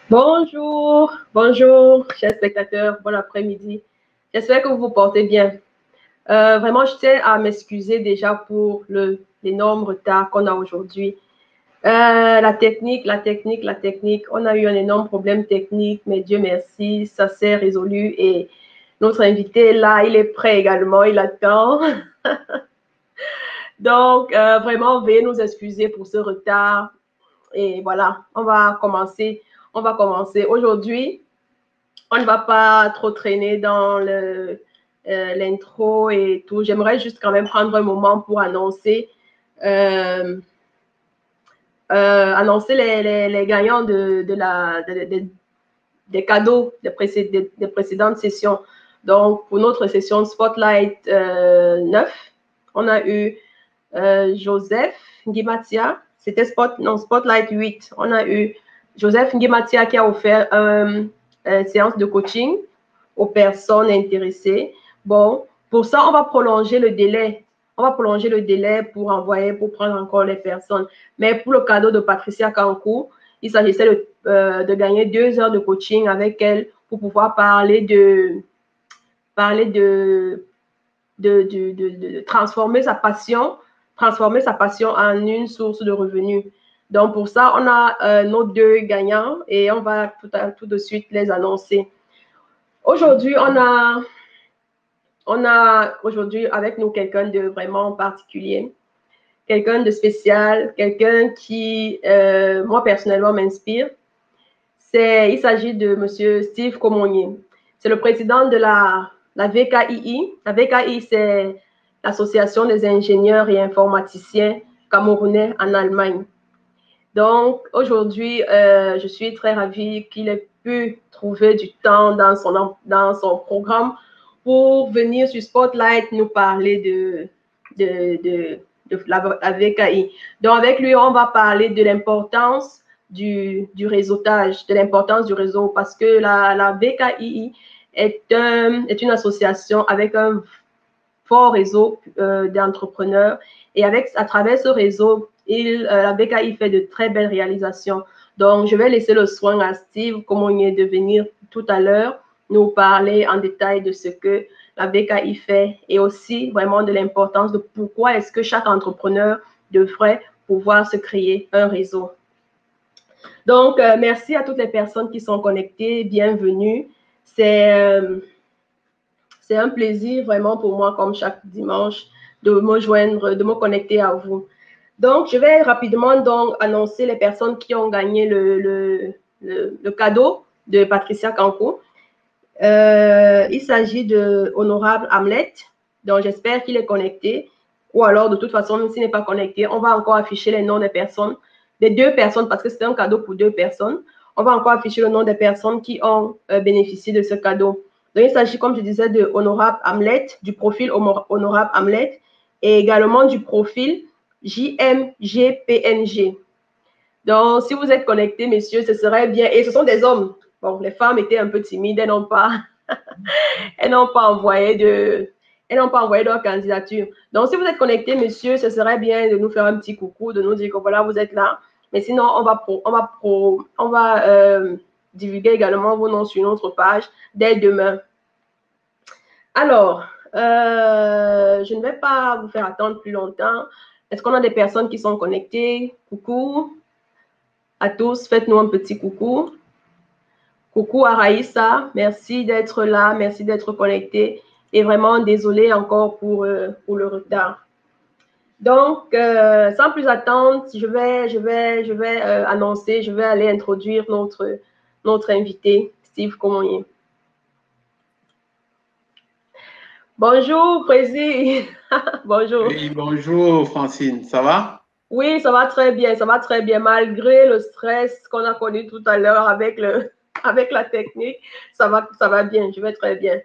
Bonjour, bonjour, chers spectateurs, bon après-midi. J'espère que vous vous portez bien. Vraiment, je tiens à m'excuser déjà pour l'énorme retard qu'on a aujourd'hui. La technique. On a eu un énorme problème technique, mais Dieu merci, ça s'est résolu et notre invité est là, il est prêt également, il attend. Donc, vraiment, veuillez nous excuser pour ce retard. Et voilà, on va commencer. On va commencer aujourd'hui. On ne va pas trop traîner dans l'intro et tout. J'aimerais juste quand même prendre un moment pour euh, annoncer les gagnants des cadeaux des précédentes sessions. Donc, pour notre session Spotlight 9, on a eu Joseph Nguimatia. C'était Spotlight 8. On a eu Joseph Nguimatia qui a offert une séance de coaching aux personnes intéressées. Bon, pour ça, on va prolonger le délai. On va prolonger le délai pour envoyer, pour prendre encore les personnes. Mais pour le cadeau de Patricia Kankou, il s'agissait de gagner 2 heures de coaching avec elle pour pouvoir parler de transformer sa passion en une source de revenus. Donc, pour ça, on a nos 2 gagnants et on va tout de suite les annoncer. Aujourd'hui, on a aujourd'hui avec nous quelqu'un de vraiment particulier, quelqu'un de spécial, quelqu'un qui, moi, personnellement, m'inspire. Il s'agit de M. Steve Komonié. C'est le président de la VKII. La VKI, c'est l'Association des ingénieurs et informaticiens camerounais en Allemagne. Donc, aujourd'hui, je suis très ravie qu'il ait pu trouver du temps dans son programme pour venir sur Spotlight nous parler de la VKI. Donc, avec lui, on va parler de l'importance du réseautage, de l'importance du réseau, parce que la VKI est une association avec un fort réseau d'entrepreneurs. Et à travers ce réseau, la BKI fait de très belles réalisations. Donc, je vais laisser le soin à Steve Komonié de venir tout à l'heure nous parler en détail de ce que la BKI fait et aussi vraiment de l'importance de pourquoi est-ce que chaque entrepreneur devrait pouvoir se créer un réseau. Donc, merci à toutes les personnes qui sont connectées. Bienvenue. C'est un plaisir vraiment pour moi, comme chaque dimanche, de me joindre, de me connecter à vous. Donc, je vais rapidement donc annoncer les personnes qui ont gagné le cadeau de Patricia Kankou. Il s'agit de Honorable Hamlet, donc j'espère qu'il est connecté. Ou alors, de toute façon, même s'il n'est pas connecté, on va encore afficher les noms des personnes, des 2 personnes, parce que c'est un cadeau pour 2 personnes. On va encore afficher le nom des personnes qui ont bénéficié de ce cadeau. Donc, il s'agit, comme je disais, de Honorable Hamlet, du profil Honorable Hamlet, et également du profil JMGPNG. Donc, si vous êtes connectés, messieurs, ce serait bien. Et ce sont des hommes. Bon, les femmes étaient un peu timides, elles n'ont pas envoyé leur candidature. Donc, si vous êtes connectés, messieurs, ce serait bien de nous faire un petit coucou, de nous dire que voilà, vous êtes là. Mais sinon, on va divulguer également vos noms sur notre page dès demain. Alors, je ne vais pas vous faire attendre plus longtemps. Est-ce qu'on a des personnes qui sont connectées? Coucou à tous, faites-nous un petit coucou. Coucou à Raïssa, merci d'être là, merci d'être connecté. Et vraiment, désolé encore pour le retard. Donc, sans plus attendre, je vais annoncer, je vais aller introduire notre invité, Steve Komonié. Bonjour, Président. Bonjour. Oui, bonjour Francine, ça va? Oui, ça va très bien, malgré le stress qu'on a connu tout à l'heure avec la technique, ça va bien, je vais très bien.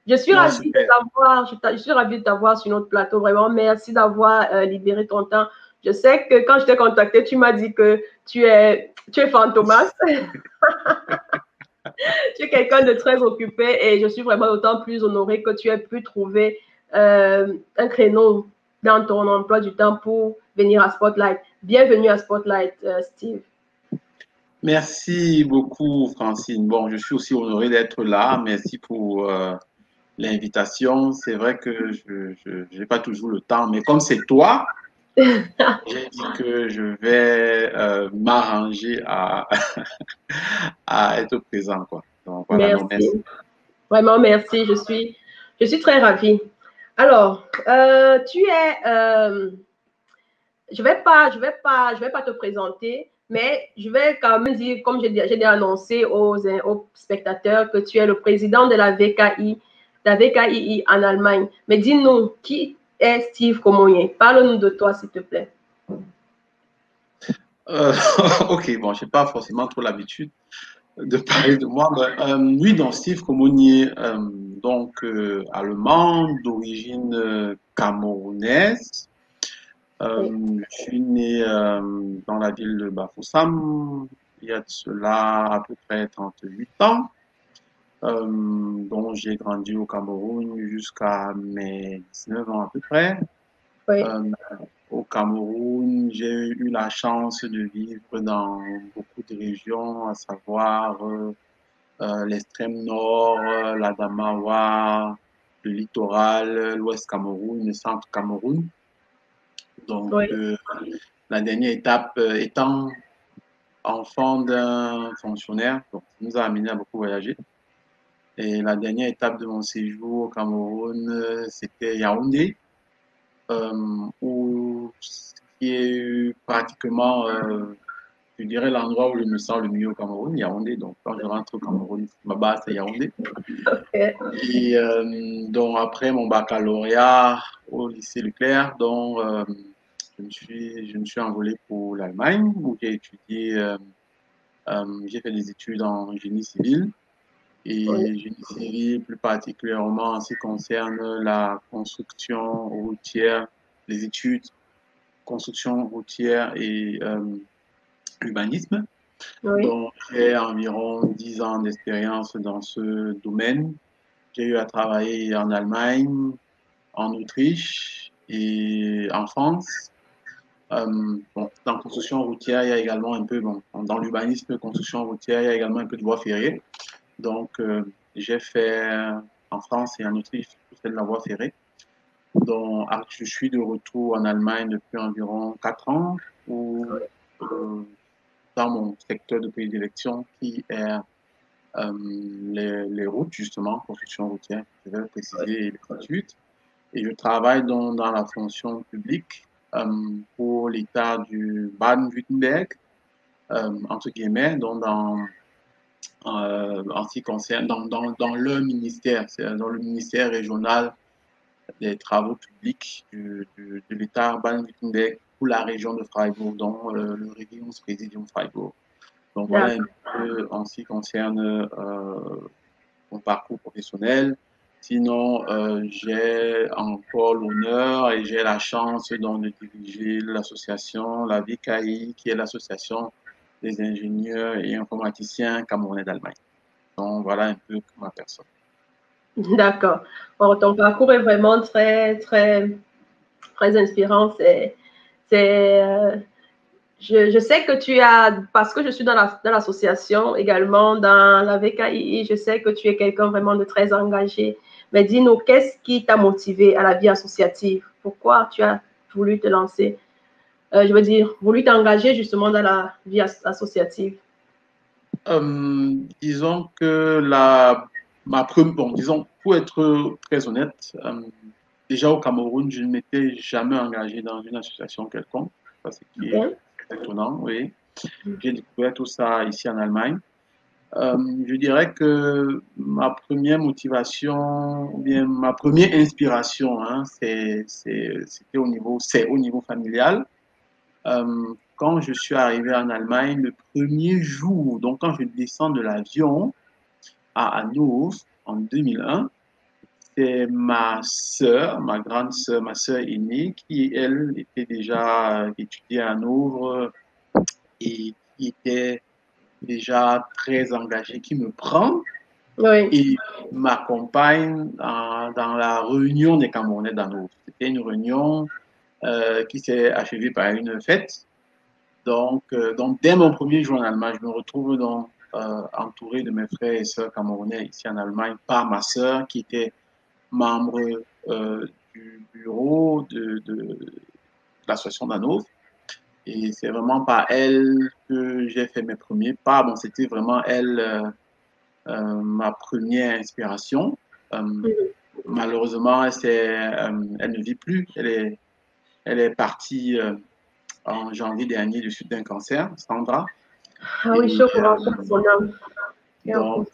Je suis Non, ravie de super. t'avoir, je suis ravie de t'avoir sur notre plateau, vraiment, merci d'avoir libéré ton temps. Je sais que quand je t'ai contacté, tu m'as dit que tu es fantomas, tu es quelqu'un de très occupé et je suis vraiment d'autant plus honorée que tu aies pu trouver un créneau dans ton emploi du temps pour venir à Spotlight. Bienvenue à Spotlight, Steve. Merci beaucoup, Francine. Bon, je suis aussi honoré d'être là. Merci pour l'invitation. C'est vrai que je n'ai pas toujours le temps, mais comme c'est toi, j'ai dit que je vais m'arranger à être présent, quoi. Donc voilà, non, Merci. merci. Vraiment, merci. Je suis très ravie. Alors, je vais pas te présenter, mais je vais quand même dire, comme j'ai déjà annoncé aux spectateurs, que tu es le président de la VKII en Allemagne. Mais dis-nous, qui est Steve Comonnier? Parle-nous de toi, s'il te plaît. Euh, ok, bon, je n'ai pas forcément trop l'habitude de parler de moi. Mais, oui, donc Steve Comonnier, allemand, d'origine camerounaise. Oui, Je suis né dans la ville de Bafoussam il y a de cela à peu près 38 ans. Donc j'ai grandi au Cameroun jusqu'à mes 19 ans à peu près. oui, Euh, Au Cameroun, j'ai eu la chance de vivre dans beaucoup de régions, à savoir l'extrême nord, l'Adamawa, le littoral, l'ouest Cameroun, le centre Cameroun. Donc, oui, la dernière étape étant enfant d'un fonctionnaire, donc ça nous a amené à beaucoup voyager. Et la dernière étape de mon séjour au Cameroun, c'était Yaoundé, où qui est pratiquement, je dirais, l'endroit où je me sens le mieux au Cameroun, Yaoundé. Donc, quand je rentre au Cameroun, ma base, c'est Yaoundé. ok, Et donc, après mon baccalauréat au lycée Leclerc, je me suis envolé pour l'Allemagne, où j'ai étudié, j'ai fait des études en génie civil. oui, Et génie civil, plus particulièrement en ce qui concerne la construction routière, les études construction routière et urbanisme. oui, Donc, j'ai environ 10 ans d'expérience dans ce domaine. J'ai eu à travailler en Allemagne, en Autriche et en France. Bon, dans la construction routière, il y a également un peu, bon, dans l'urbanisme, construction routière, il y a également un peu de voie ferrée. Donc, j'ai fait en France et en Autriche, j'ai fait de la voie ferrée. Donc, je suis de retour en Allemagne depuis environ 4 ans, où, dans mon secteur de prédilection, qui est les routes, justement, construction routière, je vais le préciser, et les études. Et je travaille donc dans la fonction publique pour l'État du Baden-Württemberg, entre guillemets, donc en ce qui concerne dans le ministère, c'est dans le ministère régional des travaux publics de l'État Baden-Württemberg pour la région de Freiburg, dont le Regierungspräsidium Freiburg. Donc voilà un d'accord. peu en ce qui concerne mon parcours professionnel. Sinon, j'ai encore l'honneur et j'ai la chance donc de diriger l'association, la VKI, qui est l'association des ingénieurs et informaticiens camerounais d'Allemagne. Donc voilà un peu ma personne. D'accord. Bon, ton parcours est vraiment très inspirant. C'est, je sais que tu as, parce que je suis dans l'association également, dans la VKII, je sais que tu es quelqu'un vraiment de très engagé. Mais dis-nous, qu'est-ce qui t'a motivé à la vie associative? Pourquoi tu as voulu te lancer, je veux dire, voulu t'engager justement dans la vie associative? Disons que bon, disons, pour être très honnête, déjà au Cameroun, je ne m'étais jamais engagé dans une association quelconque. Ça, c'est qui est Okay. étonnant, oui. J'ai découvert tout ça ici en Allemagne. Je dirais que ma première motivation, ou bien ma première inspiration, hein, c'est au niveau familial. Quand je suis arrivé en Allemagne, le premier jour, donc quand je descends de l'avion à Hannover en 2001, c'est ma sœur, ma grande sœur, ma sœur aînée, qui, elle, était déjà étudiée à Hannover et qui était déjà très engagée, qui me prend Oui, et m'accompagne dans la réunion des Camerounais d'Hannover. C'était une réunion qui s'est achevée par une fête. Donc, dès mon premier jour en Allemagne, je me retrouve donc entouré de mes frères et sœurs camerounais ici en Allemagne par ma sœur qui était membre du bureau de l'association d'Hanovre. Et c'est vraiment par elle que j'ai fait mes premiers pas. Bon, c'était vraiment elle ma première inspiration. Malheureusement, elle ne vit plus. Elle est partie en janvier dernier de suite d'un cancer, Sandra. Ah oui, Et je comprends son âme. donc,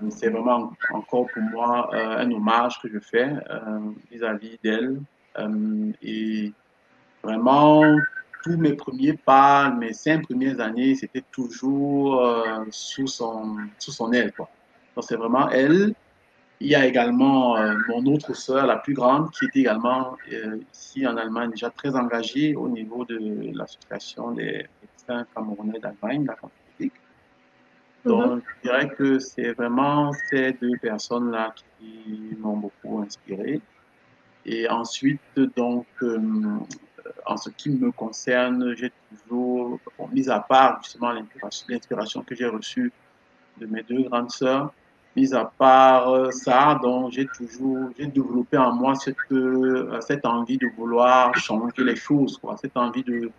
c'est vraiment encore pour moi un hommage que je fais vis-à-vis d'elle. Et vraiment, tous mes premiers pas, mes 5 premières années, c'était toujours sous son aile, quoi. Donc, c'est vraiment elle. Il y a également mon autre sœur, la plus grande, qui était également ici en Allemagne, déjà très engagée au niveau de l'association des médecins camerounais d'Allemagne, la Confédération. Donc, je dirais que c'est vraiment ces deux personnes-là qui m'ont beaucoup inspiré. Et ensuite, donc, en ce qui me concerne, j'ai toujours, bon, mis à part justement l'inspiration que j'ai reçue de mes deux grandes sœurs, mis à part ça, donc j'ai développé en moi cette envie de vouloir changer les choses, quoi, cette envie de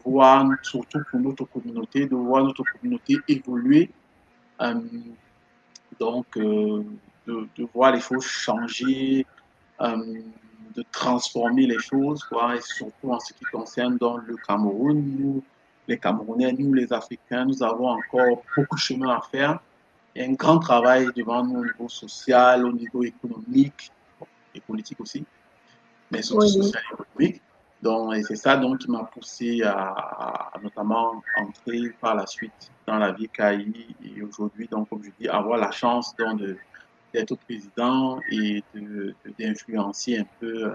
voir, surtout pour notre communauté, de voir notre communauté évoluer, euh, donc de voir les choses changer, de transformer les choses, quoi, et surtout en ce qui concerne dans le Cameroun. Nous, les Camerounais, nous, les Africains, nous avons encore beaucoup de chemin à faire. Il y a un grand travail devant nous au niveau social, au niveau économique et politique aussi, mais surtout Oui. social et économique. Donc, et c'est ça donc, qui m'a poussé à notamment entrer par la suite dans la vie KI et aujourd'hui, donc, comme je dis, avoir la chance donc, d'être président et d'influencer un peu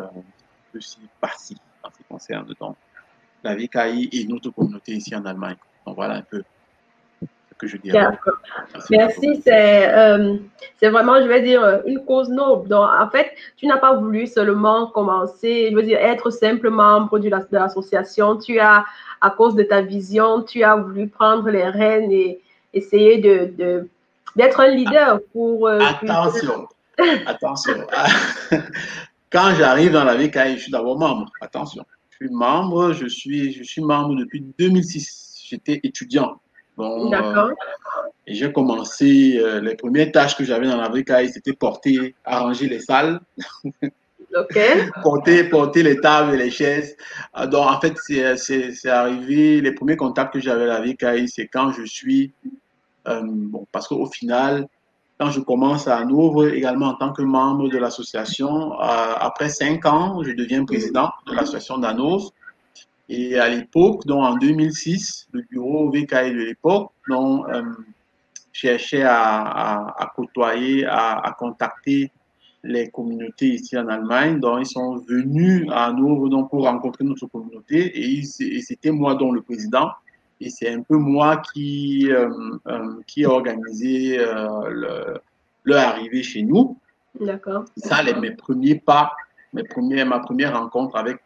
ci, par-ci en ce qui concerne donc, la VKI et notre communauté ici en Allemagne. Donc voilà un peu ce que je dirais. D'accord. Merci beaucoup. Merci, c'est vraiment, je vais dire, une cause noble. Donc, en fait, tu n'as pas voulu seulement commencer, je veux dire, être simple membre de l'association. Tu as, à cause de ta vision, tu as voulu prendre les rênes et essayer d'être un leader pour Attention, attention. Quand j'arrive dans la VKI, je suis d'abord membre. Attention. Je suis membre, je suis membre depuis 2006. J'étais étudiant. Bon, D'accord. et j'ai commencé, les premières tâches que j'avais dans la VKI, c'était porter, arranger les salles, OK. porter les tables et les chaises. Donc, en fait, c'est arrivé, les premiers contacts que j'avais avec la VKI, c'est quand je suis, bon, parce qu'au final, quand je commence à Hanovre, également en tant que membre de l'association, après 5 ans, je deviens président de l'association d'Hanovre. Et à l'époque, donc en 2006, le bureau VKI de l'époque, donc, cherchait à côtoyer, à contacter les communautés ici en Allemagne. Donc, ils sont venus à Hanovre donc, pour rencontrer notre communauté et c'était moi donc le président. Et c'est un peu moi qui a organisé leur arrivée chez nous. D'accord. Ça, mes premiers pas, ma première rencontre avec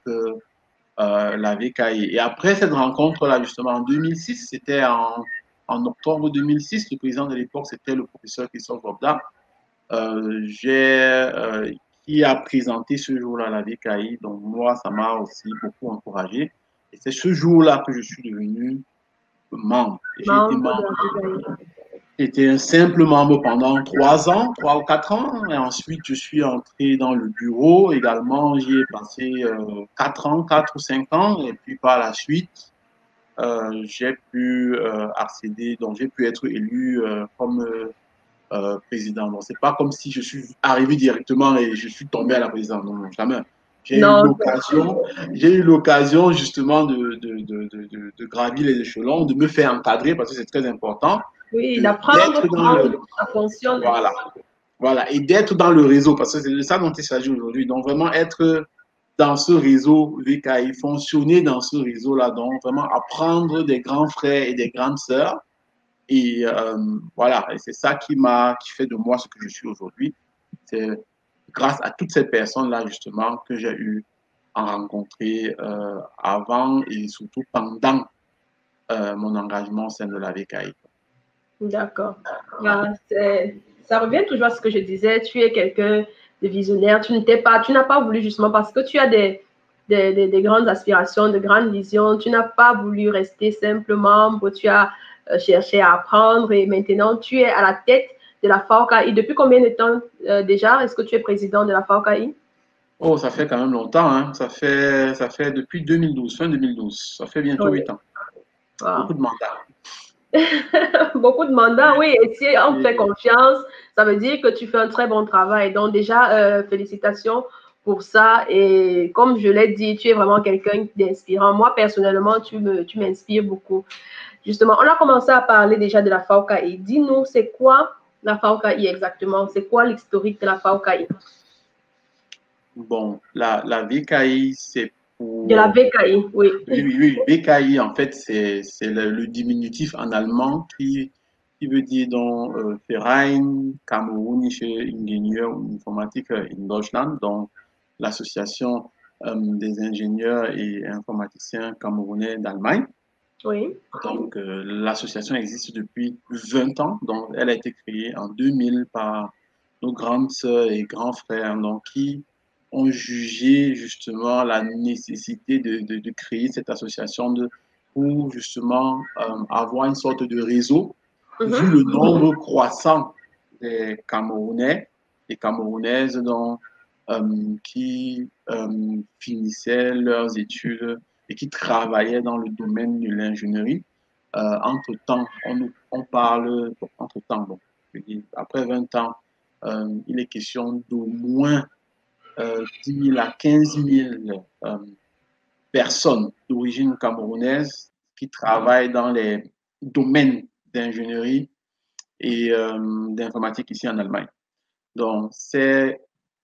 la VKI. Et après cette rencontre-là, justement, en 2006, c'était en octobre 2006, le président de l'époque, c'était le professeur Christophe Bobda, qui a présenté ce jour-là la VKI. Donc, moi, ça m'a aussi beaucoup encouragé. Et c'est ce jour-là que je suis devenu membre. J'ai été Membre de membre. la VKI. J'étais un simple membre pendant 3 ans, 3 ou 4 ans. Et ensuite, je suis entré dans le bureau également. J'y ai passé 4 ans, 4 ou 5 ans. Et puis par la suite, j'ai pu accéder, donc j'ai pu être élu comme président. Donc, c'est pas comme si je suis arrivé directement et je suis tombé à la présidence. Non, non, jamais. Non, J'ai eu l'occasion justement de gravir les échelons, de me faire encadrer parce que c'est très important, oui, d'apprendre d'être dans comment le, ça fonctionne. voilà, voilà, et d'être dans le réseau parce que c'est de ça dont il s'agit aujourd'hui. Donc, vraiment être dans ce réseau VKI, fonctionner dans ce réseau-là, donc vraiment apprendre des grands frères et des grandes sœurs et voilà, et c'est ça qui fait de moi ce que je suis aujourd'hui. C'est grâce à toutes ces personnes-là, justement, que j'ai eu à rencontrer avant et surtout pendant mon engagement au sein de la VKI. D'accord. Ah, ça revient toujours à ce que je disais. Tu es quelqu'un de visionnaire. Tu n'as pas voulu justement parce que tu as des grandes aspirations, de grandes visions. Tu n'as pas voulu rester simplement membre. Tu as cherché à apprendre et maintenant tu es à la tête de la FAOKI. Depuis combien de temps déjà est-ce que tu es président de la FAOKI? Oh, ça fait quand même longtemps, hein. Ça fait depuis 2012, fin 2012. Ça fait bientôt Oui. 8 ans. Beaucoup Wow. de mandats. Beaucoup de mandats, oui. Et si on te fait Et, confiance, ça veut dire que tu fais un très bon travail. Donc déjà, félicitations pour ça. Et comme je l'ai dit, tu es vraiment quelqu'un d'inspirant. Moi, personnellement, tu m'inspires beaucoup. Justement, on a commencé à parler déjà de la FAOKI. Dis-nous, c'est quoi la FAOKI exactement? C'est quoi l'historique de la FAOKI? bon, la VKI, c'est De la pour... VKI, oui. Oui, oui, oui. VKI, en fait, c'est le diminutif en allemand qui veut dire donc Verein Kamerunische Ingenieur und Informatiker in Deutschland, donc l'association des ingénieurs et informaticiens camerounais d'Allemagne. Oui. Donc, l'association existe depuis 20 ans. Donc, elle a été créée en 2000 par nos grandes sœurs et grands frères, donc, qui ont jugé justement la nécessité de créer cette association pour justement avoir une sorte de réseau, vu Mhm. le nombre croissant des Camerounais et Camerounaises qui finissaient leurs études et qui travaillaient dans le domaine de l'ingénierie. Entre-temps, on parle, bon, entre-temps, bon, je dis, après 20 ans, il est question d'au moins 10 000 à 15 000 personnes d'origine camerounaise qui travaillent dans les domaines d'ingénierie et d'informatique ici en Allemagne. Donc, ces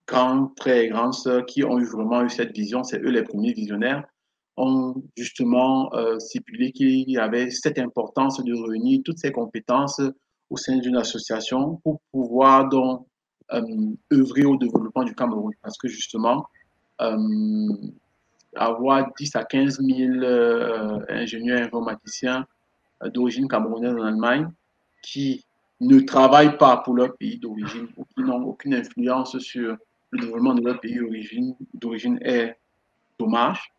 grands frères et grandes sœurs qui ont vraiment eu cette vision, c'est eux les premiers visionnaires, ont justement stipulé qu'il y avait cette importance de réunir toutes ces compétences au sein d'une association pour pouvoir donc œuvrer au développement du Cameroun. Parce que justement, euh, avoir 10 à 15 000 ingénieurs informaticiens d'origine camerounaise en Allemagne qui ne travaillent pas pour leur pays d'origine ou qui n'ont aucune influence sur le développement de leur pays d'origine est dommage.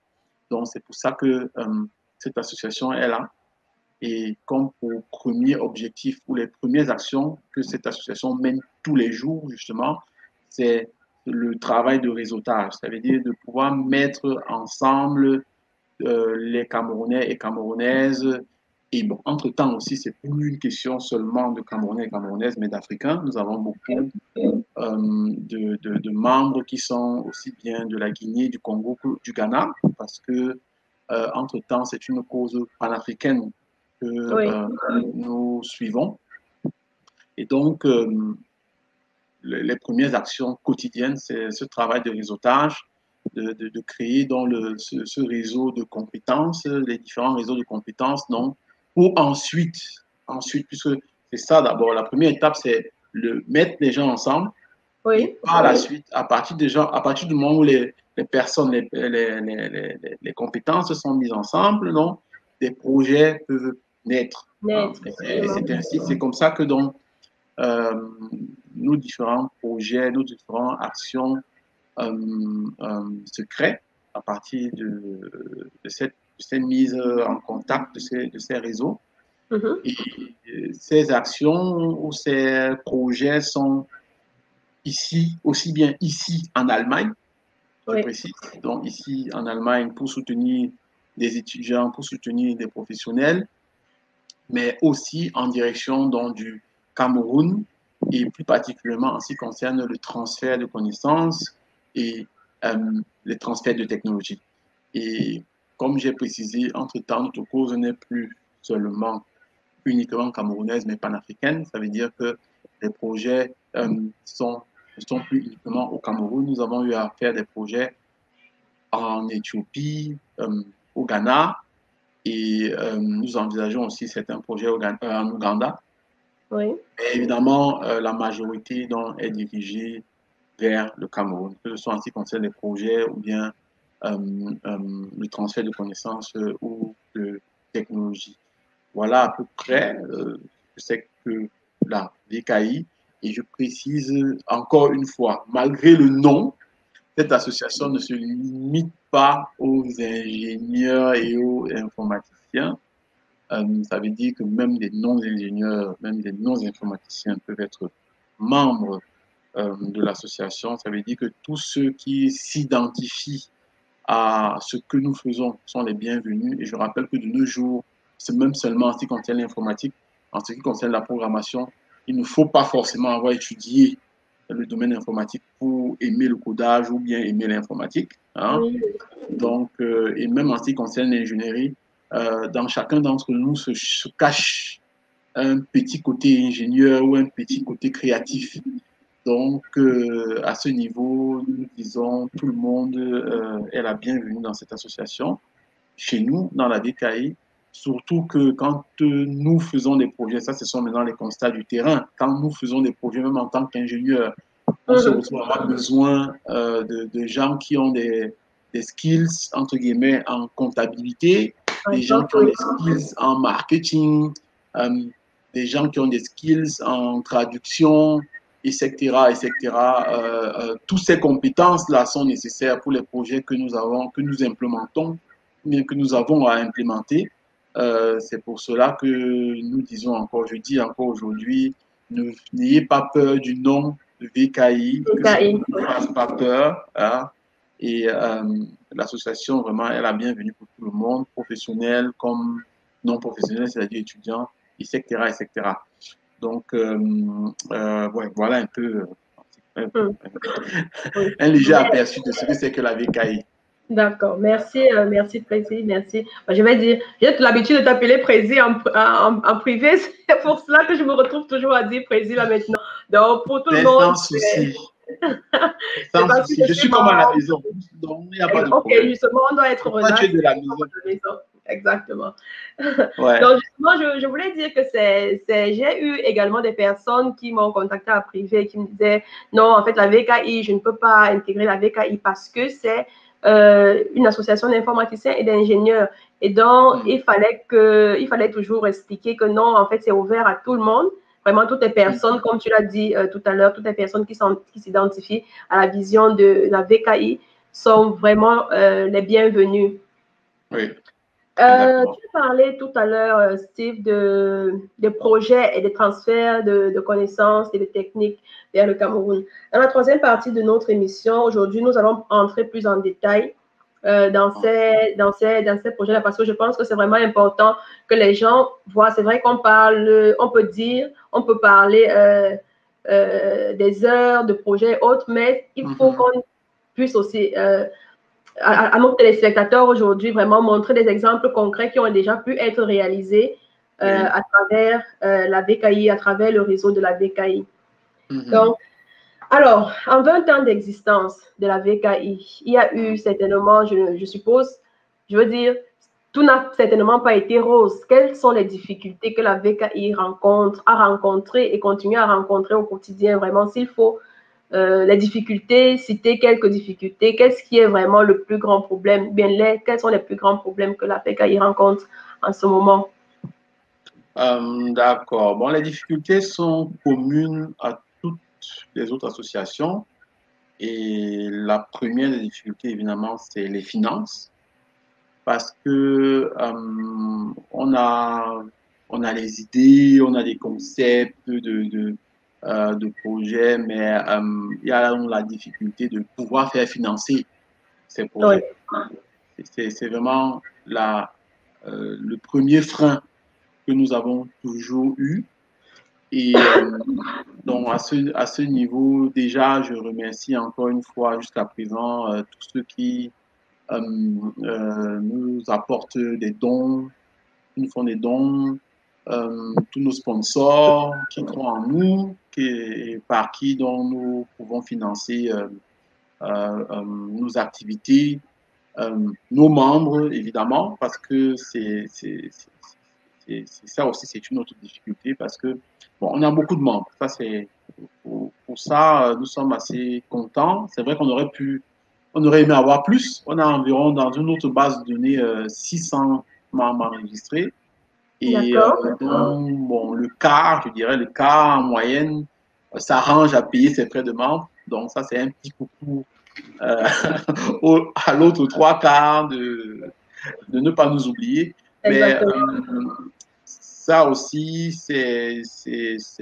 Donc, c'est pour ça que cette association est là. Et comme pour premier objectif ou les premières actions que cette association mène tous les jours, justement, c'est le travail de réseautage. Ça veut dire de pouvoir mettre ensemble les Camerounais et Camerounaises. Et bon, entre-temps aussi, c'est plus une question seulement de Camerounais et Camerounaises, mais d'Africains. Nous avons beaucoup de membres qui sont aussi bien de la Guinée, du Congo que du Ghana, parce que, entre-temps, c'est une cause panafricaine que Oui. nous suivons. Et donc, les premières actions quotidiennes, c'est ce travail de réseautage, de créer dans ce réseau de compétences, les différents réseaux de compétences, non, pour ensuite, puisque c'est ça d'abord, la première étape, c'est mettre les gens ensemble et Oui. par la suite, à partir du moment où les personnes, les compétences sont mises ensemble, non, des projets peuvent naître. Hein. Net, Et effectivement. c'est ainsi, c'est comme ça que donc, euh, nos différents projets, nos différentes actions se créent à partir de cette mise en contact de ces réseaux. Mhm. Et ces actions ou ces projets sont ici, aussi bien ici en Allemagne, je Oui. précise, donc ici en Allemagne pour soutenir des étudiants, pour soutenir des professionnels, mais aussi en direction donc, du Cameroun et plus particulièrement en ce qui concerne le transfert de connaissances et les transferts de technologies. Et comme j'ai précisé, entre-temps, notre cause n'est plus seulement uniquement camerounaise, mais panafricaine. Ça veut dire que les projets ne sont plus uniquement au Cameroun. Nous avons eu à faire des projets en Éthiopie, au Ghana, et nous envisageons aussi certains projets en Ouganda. Oui. Et évidemment, la majorité donc, est dirigée vers le Cameroun, que ce soit en ce qui concerne les projets ou bien le transfert de connaissances ou de technologies. Voilà à peu près c'est que la VKI. Et je précise encore une fois, malgré le nom, cette association ne se limite pas aux ingénieurs et aux informaticiens. Ça veut dire que même des non-ingénieurs, même des non-informaticiens peuvent être membres de l'association. Ça veut dire que tous ceux qui s'identifient à ce que nous faisons sont les bienvenus. Et je rappelle que de nos jours, c'est même seulement en ce qui concerne l'informatique, en ce qui concerne la programmation, il ne faut pas forcément avoir étudié le domaine informatique pour aimer le codage ou bien aimer l'informatique. Hein. Oui. Donc, et même en ce qui concerne l'ingénierie, dans chacun d'entre nous se cache un petit côté ingénieur ou un petit côté créatif. Donc, à ce niveau, nous disons, tout le monde est la bienvenue dans cette association. Chez nous, dans la DKI, surtout que quand nous faisons des projets, ça, ce sont maintenant les constats du terrain. Quand nous faisons des projets, même en tant qu'ingénieur, on se retrouve à avoir besoin de gens qui ont des skills, entre guillemets, en comptabilité, des gens qui ont des skills en marketing, des gens qui ont des skills en traduction, etc., etc. Toutes ces compétences-là sont nécessaires pour les projets que nous avons, que nous implémentons, que nous avons à implémenter. C'est pour cela que nous disons encore, je dis encore aujourd'hui, n'ayez pas peur du nom de VKI, que ça ne vous fasse pas peur. Hein. Et l'association, vraiment, est la bienvenue pour tout le monde, professionnel comme non professionnel, c'est-à-dire étudiant, etc., etc. Donc, ouais, voilà un peu un léger aperçu de ce que c'est que la VKI. D'accord, merci, merci Prési, merci. Je vais dire, j'ai l'habitude de t'appeler Prési en privé, c'est pour cela que je me retrouve toujours à dire Prési là maintenant. Donc, pour tout le monde. Sans souci. Sans souci. Je suis comme à la maison, donc il n'y a pas de problème. Ok, justement, on doit être relax. Tu es de la maison. Exactement. Ouais. Donc, justement, je voulais dire que j'ai eu également des personnes qui m'ont contacté en privé, qui me disaient, non, en fait, la VKI, je ne peux pas intégrer la VKI parce que c'est une association d'informaticiens et d'ingénieurs. Et donc, il fallait toujours expliquer que non, en fait, c'est ouvert à tout le monde. Vraiment, toutes les personnes, comme tu l'as dit tout à l'heure, toutes les personnes qui s'identifient à la vision de la VKI sont vraiment les bienvenues. Oui. Tu parlais tout à l'heure, Steve, de projets et de transferts de connaissances et de techniques vers le Cameroun. Dans la troisième partie de notre émission, aujourd'hui, nous allons entrer plus en détail dans ces projets-là parce que je pense que c'est vraiment important que les gens voient. C'est vrai qu'on parle, on peut parler des heures de projets et autres, mais il faut qu'on puisse aussi à nos téléspectateurs aujourd'hui vraiment montrer des exemples concrets qui ont déjà pu être réalisés à travers la VKI, à travers le réseau de la VKI. Donc, alors, en 20 ans d'existence de la VKI, il y a eu certainement, je suppose, je veux dire, tout n'a certainement pas été rose. Quelles sont les difficultés que la VKI a rencontrées et continue à rencontrer au quotidien, vraiment, s'il faut les difficultés, citer quelques difficultés, qu'est-ce qui est vraiment le plus grand problème, quels sont les plus grands problèmes que la VKI rencontre en ce moment? D'accord. Bon, les difficultés sont communes à toutes les autres associations. Et la première des difficultés, évidemment, c'est les finances. Parce que on a les idées, on a des concepts de projets, mais il y a la difficulté de pouvoir faire financer ces projets. Oui. C'est vraiment le premier frein que nous avons toujours eu. Et donc, à ce niveau, déjà, je remercie encore une fois jusqu'à présent tous ceux qui nous apportent des dons, qui nous font des dons, tous nos sponsors qui croient en nous, par qui dont nous pouvons financer nos activités, nos membres, évidemment, parce que ça aussi, c'est une autre difficulté, parce que, bon, on a beaucoup de membres. Ça, pour ça, nous sommes assez contents. C'est vrai qu'on aurait aimé avoir plus. On a environ, dans une autre base de données, 600 membres enregistrés. Et D'accord. donc, bon, le quart, je dirais, le quart en moyenne s'arrange à payer ses frais de membre. Donc, ça, c'est un petit coucou euh, à l'autre trois quarts de ne pas nous oublier. Mais Exactement. ça aussi, c'est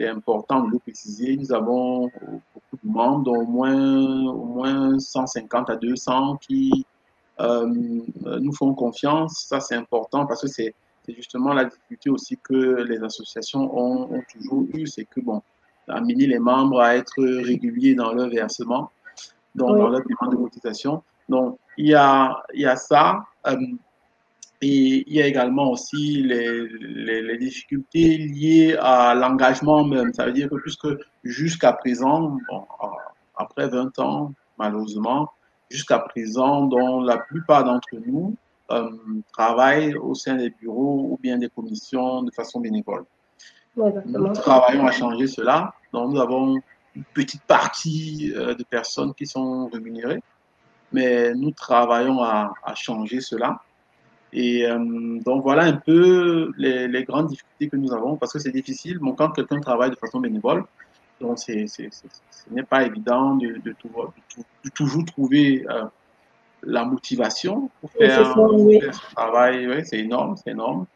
important de le préciser. Nous avons beaucoup de membres, dont au moins 150 à 200 qui nous font confiance. Ça, c'est important parce que c'est justement la difficulté aussi que les associations ont toujours eu, c'est que, bon, amener les membres à être réguliers dans leur versement, donc dans Oui, leur paiement de cotisation. Donc, il y a ça. Et il y a également aussi les difficultés liées à l'engagement même. Ça veut dire que puisque jusqu'à présent, bon, après 20 ans, malheureusement, jusqu'à présent, dont la plupart d'entre nous travaillent au sein des bureaux ou bien des commissions de façon bénévole. Nous exactement. travaillons à changer cela. Donc, nous avons une petite partie de personnes qui sont rémunérées, mais nous travaillons à changer cela. Et donc voilà un peu les grandes difficultés que nous avons parce que c'est difficile. Bon, quand quelqu'un travaille de façon bénévole, donc ce n'est pas évident de toujours trouver la motivation pour Nécessaire, oui. faire ce travail. Oui, c'est énorme, c'est énorme.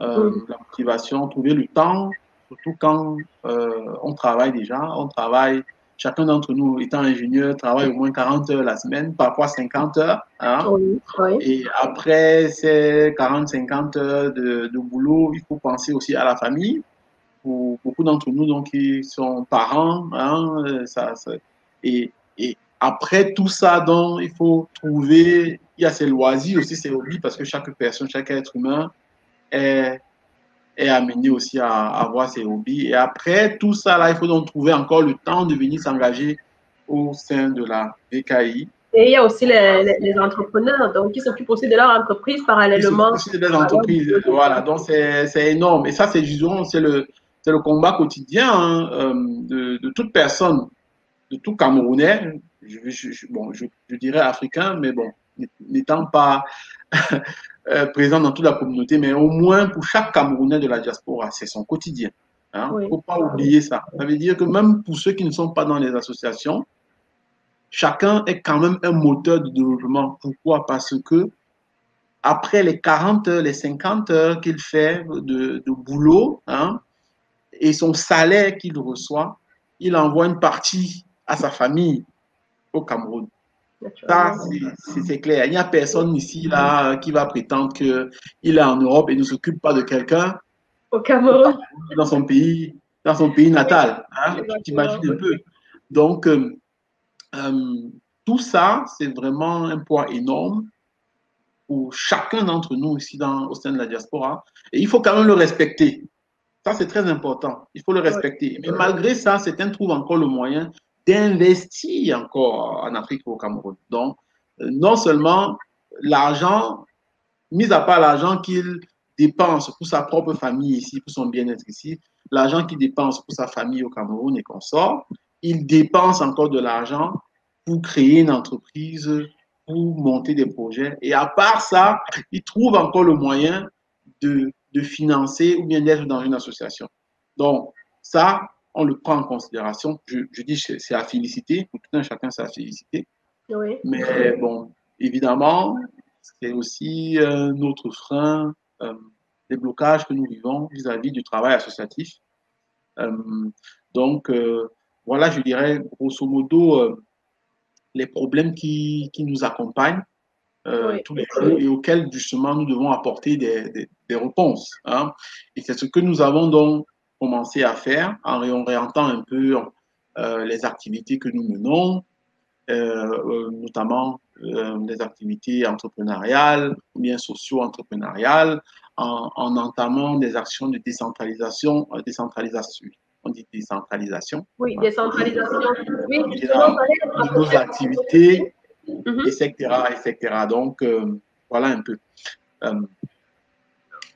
Mm. La motivation, trouver le temps, surtout quand on travaille déjà, on travaille. Chacun d'entre nous, étant ingénieur, travaille au moins 40 heures la semaine, parfois 50 heures. Hein. Oui, oui. Et après ces 40-50 heures de boulot, il faut penser aussi à la famille. Pour beaucoup d'entre nous, donc, qui sont parents, hein, et après tout ça, donc, il faut trouver, il y a ses loisirs aussi, ses hobbies, parce que chaque personne, chaque être humain est, est amené aussi à avoir ses hobbies. Et après tout ça, là, il faut donc trouver encore le temps de venir s'engager au sein de la VKI. Et il y a aussi les entrepreneurs donc, qui s'occupent aussi de leur entreprise Qui parallèlement s'occupe aussi des à leur entreprises. boulot de Voilà, temps. donc c'est énorme. Et ça, c'est disons, c'est le combat quotidien hein, de toute personne, de tout Camerounais, bon, je dirais africain, mais bon, n'étant pas présent dans toute la communauté, mais au moins pour chaque Camerounais de la diaspora, c'est son quotidien. Il ne Oui, faut pas oublier ça. Ça veut dire que même pour ceux qui ne sont pas dans les associations, chacun est quand même un moteur de développement. Pourquoi? Parce que après les 40 heures, les 50 heures qu'il fait de boulot, hein, et son salaire qu'il reçoit, il envoie une partie à sa famille au Cameroun. Ça, naturellement. c'est clair. Il n'y a personne ici là qui va prétendre qu'il est en Europe et ne s'occupe pas de quelqu'un Au au Cameroun, Cameroun, dans son pays natal. Hein, tu exactement. t'imagines un peu. Donc, euh, tout ça, c'est vraiment un poids énorme pour chacun d'entre nous ici au sein de la diaspora. Et il faut quand même le respecter. Ça, c'est très important. Il faut le Oui, respecter. Mais malgré ça, certains trouvent encore le moyen d'investir encore en Afrique et au Cameroun. Donc, non seulement l'argent, mis à part l'argent qu'il dépense pour sa propre famille ici, pour son bien-être ici, l'argent qu'il dépense pour sa famille au Cameroun et qu'on sort, il dépense encore de l'argent pour créer une entreprise, pour monter des projets. Et à part ça, il trouve encore le moyen de financer ou bien d'être dans une association. Donc, ça, on le prend en considération. Je dis c'est à féliciter, pour tout un chacun, c'est à féliciter. oui. Mais bon, évidemment, c'est aussi notre frein, les blocages que nous vivons vis-à-vis du travail associatif. Euh, donc, voilà, je dirais grosso modo les problèmes qui nous accompagnent Oui, tous les jours et auxquels justement nous devons apporter des réponses. Hein. Et c'est ce que nous avons donc commencé à faire en réorientant un peu les activités que nous menons, notamment des activités entrepreneuriales ou bien socio-entrepreneuriales, en entamant des actions de décentralisation. On dit décentralisation. oui, Hein, décentralisation. Oui, justement, via j'allais te nos rapprocher de ce sujet. activités, Mhm. etc., etc. Donc, voilà un peu. Euh, et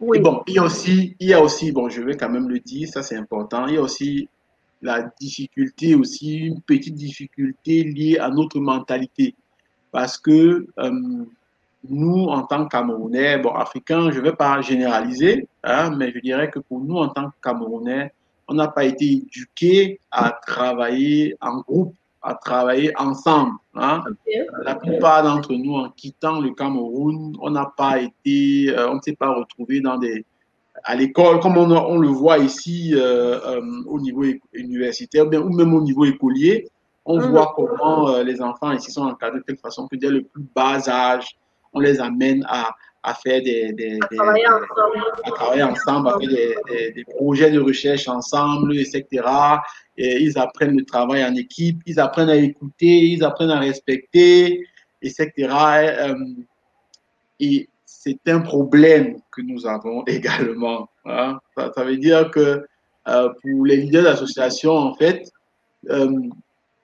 Oui, bon, il y a aussi, bon, je vais quand même le dire, ça c'est important, il y a aussi la difficulté, aussi une petite difficulté liée à notre mentalité. Parce que nous, en tant que Camerounais, bon, Africains, je ne vais pas généraliser, hein, mais je dirais que pour nous, en tant que Camerounais, on n'a pas été éduqués à travailler en groupe, à travailler ensemble. Hein. Ok. La plupart d'entre nous, en quittant le Cameroun, on n'a pas été, on ne s'est pas retrouvé à l'école, comme on le voit ici au niveau universitaire, ou même au niveau écolier. On voit comment les enfants ici sont encadrés de telle façon que dès le plus bas âge, on les amène à faire Travailler ensemble. à travailler ensemble, à faire des projets de recherche ensemble, etc. Et ils apprennent le travail en équipe, ils apprennent à écouter, ils apprennent à respecter, etc. Et c'est un problème que nous avons également. Hein. Ça veut dire que pour les leaders d'association, en fait, euh,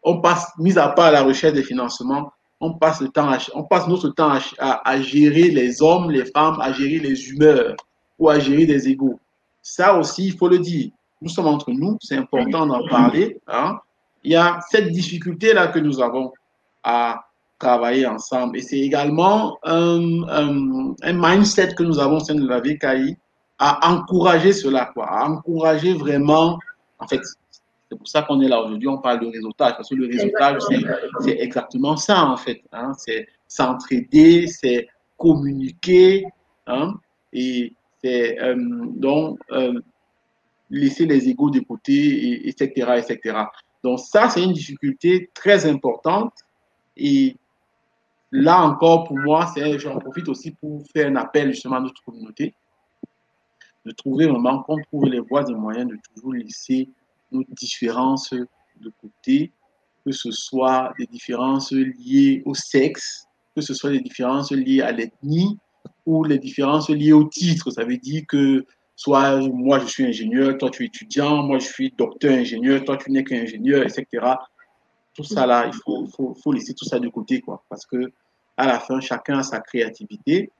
on passe, mis à part la recherche des financements, on passe notre temps à gérer les hommes, les femmes, à gérer les humeurs ou à gérer des égos. Ça aussi, il faut le dire. Nous sommes entre nous, c'est important d'en parler. Hein. Il y a cette difficulté-là que nous avons à travailler ensemble. Et c'est également un mindset que nous avons au sein de la VKI à encourager cela, quoi, à encourager vraiment, en fait, c'est pour ça qu'on est là aujourd'hui, on parle de réseautage, parce que le réseautage, c'est exactement ça, en fait. Hein, c'est s'entraider, c'est communiquer, hein, et c'est donc laisser les égos de côté, et, etc., etc. Donc ça, c'est une difficulté très importante. Et là encore, pour moi, j'en profite aussi pour faire un appel justement à notre communauté, de trouver vraiment qu'on trouve les voies et moyens de toujours laisser nos différences de côté, que ce soit des différences liées au sexe, que ce soit des différences liées à l'ethnie ou les différences liées au titre. Ça veut dire que soit moi je suis ingénieur, toi tu es étudiant, moi je suis docteur ingénieur, toi tu n'es qu'ingénieur, etc. Tout ça là, faut laisser tout ça de côté, quoi, parce que à la fin, chacun a sa créativité,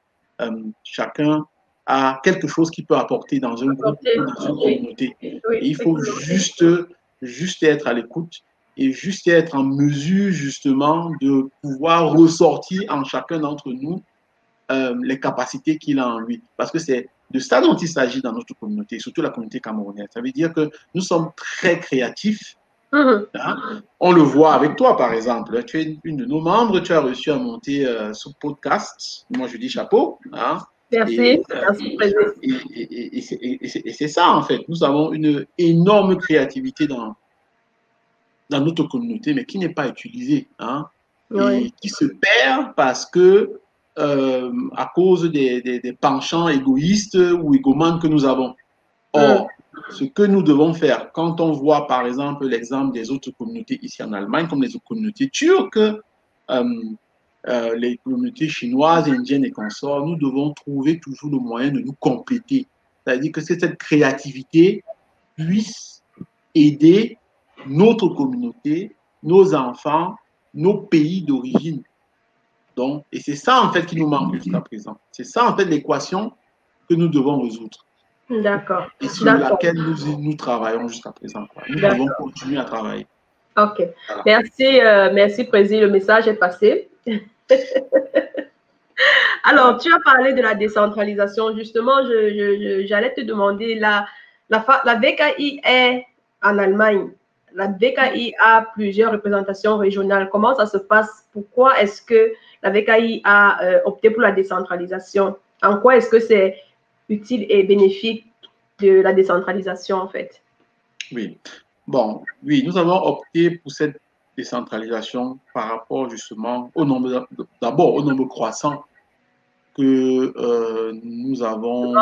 chacun a quelque chose qu'il peut apporter dans un groupe ou dans une communauté. Et il faut juste être à l'écoute et juste être en mesure justement de pouvoir ressortir en chacun d'entre nous les capacités qu'il a en lui. Parce que c'est de ça dont il s'agit dans notre communauté, surtout la communauté camerounaise. Ça veut dire que nous sommes très créatifs. Hein? On le voit avec toi, par exemple. Tu es une de nos membres, tu as réussi à monter ce podcast. Moi, je dis chapeau. Hein? Merci. Merci, Président. Et c'est ça, en fait. Nous avons une énorme créativité dans notre communauté, mais qui n'est pas utilisée. Hein? Oui. Et qui se perd parce que, à cause des penchants égoïstes ou égomanes que nous avons. Or, ce que nous devons faire, quand on voit par exemple l'exemple des autres communautés ici en Allemagne, comme les autres communautés turques, les communautés chinoises, indiennes et consorts, nous devons trouver toujours le moyen de nous compléter. C'est-à-dire que cette créativité puisse aider notre communauté, nos enfants, nos pays d'origine. Donc, et c'est ça en fait qui nous manque jusqu'à présent. C'est ça en fait l'équation que nous devons résoudre. D'accord. Et sur laquelle nous travaillons jusqu'à présent. Nous devons continuer à travailler. Ok. Voilà. Merci, merci Président. Le message est passé. Alors, tu as parlé de la décentralisation. Justement, j'allais te demander, la VKI est en Allemagne. La VKI a plusieurs représentations régionales. Comment ça se passe? Pourquoi est-ce que la VKI a opté pour la décentralisation? En quoi est-ce que c'est utile et bénéfique de la décentralisation, en fait? Oui. Bon, oui, nous avons opté pour cette décentralisation par rapport justement au nombre, d'abord au nombre croissant que nous observons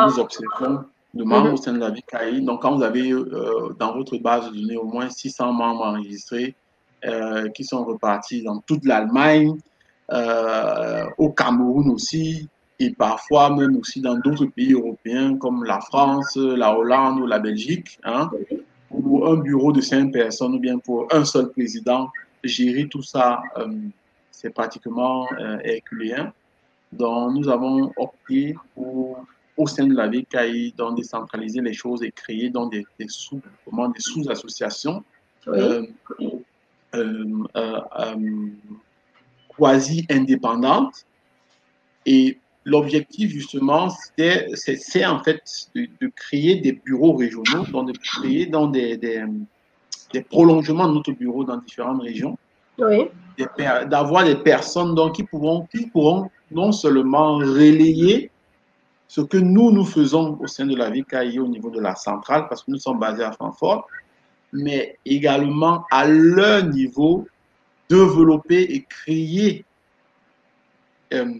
de membres au sein de la VKI. Donc, quand vous avez dans votre base de données au moins 600 membres enregistrés qui sont repartis dans toute l'Allemagne, au Cameroun aussi, et parfois même aussi dans d'autres pays européens comme la France, la Hollande ou la Belgique, hein, pour un bureau de 5 personnes ou bien pour un seul président, gérer tout ça, c'est pratiquement herculéen. Donc, nous avons opté pour, au sein de la VKI, donc décentraliser les choses et créer donc des sous-associations quasi indépendantes Et l'objectif, justement, c'est en fait de créer des bureaux régionaux, donc de créer dans des prolongements de notre bureau dans différentes régions, Oui. d'avoir des personnes donc, qui pourront non seulement relayer ce que nous faisons au sein de la VKI au niveau de la centrale, parce que nous sommes basés à Francfort, mais également à leur niveau, développer et créer euh,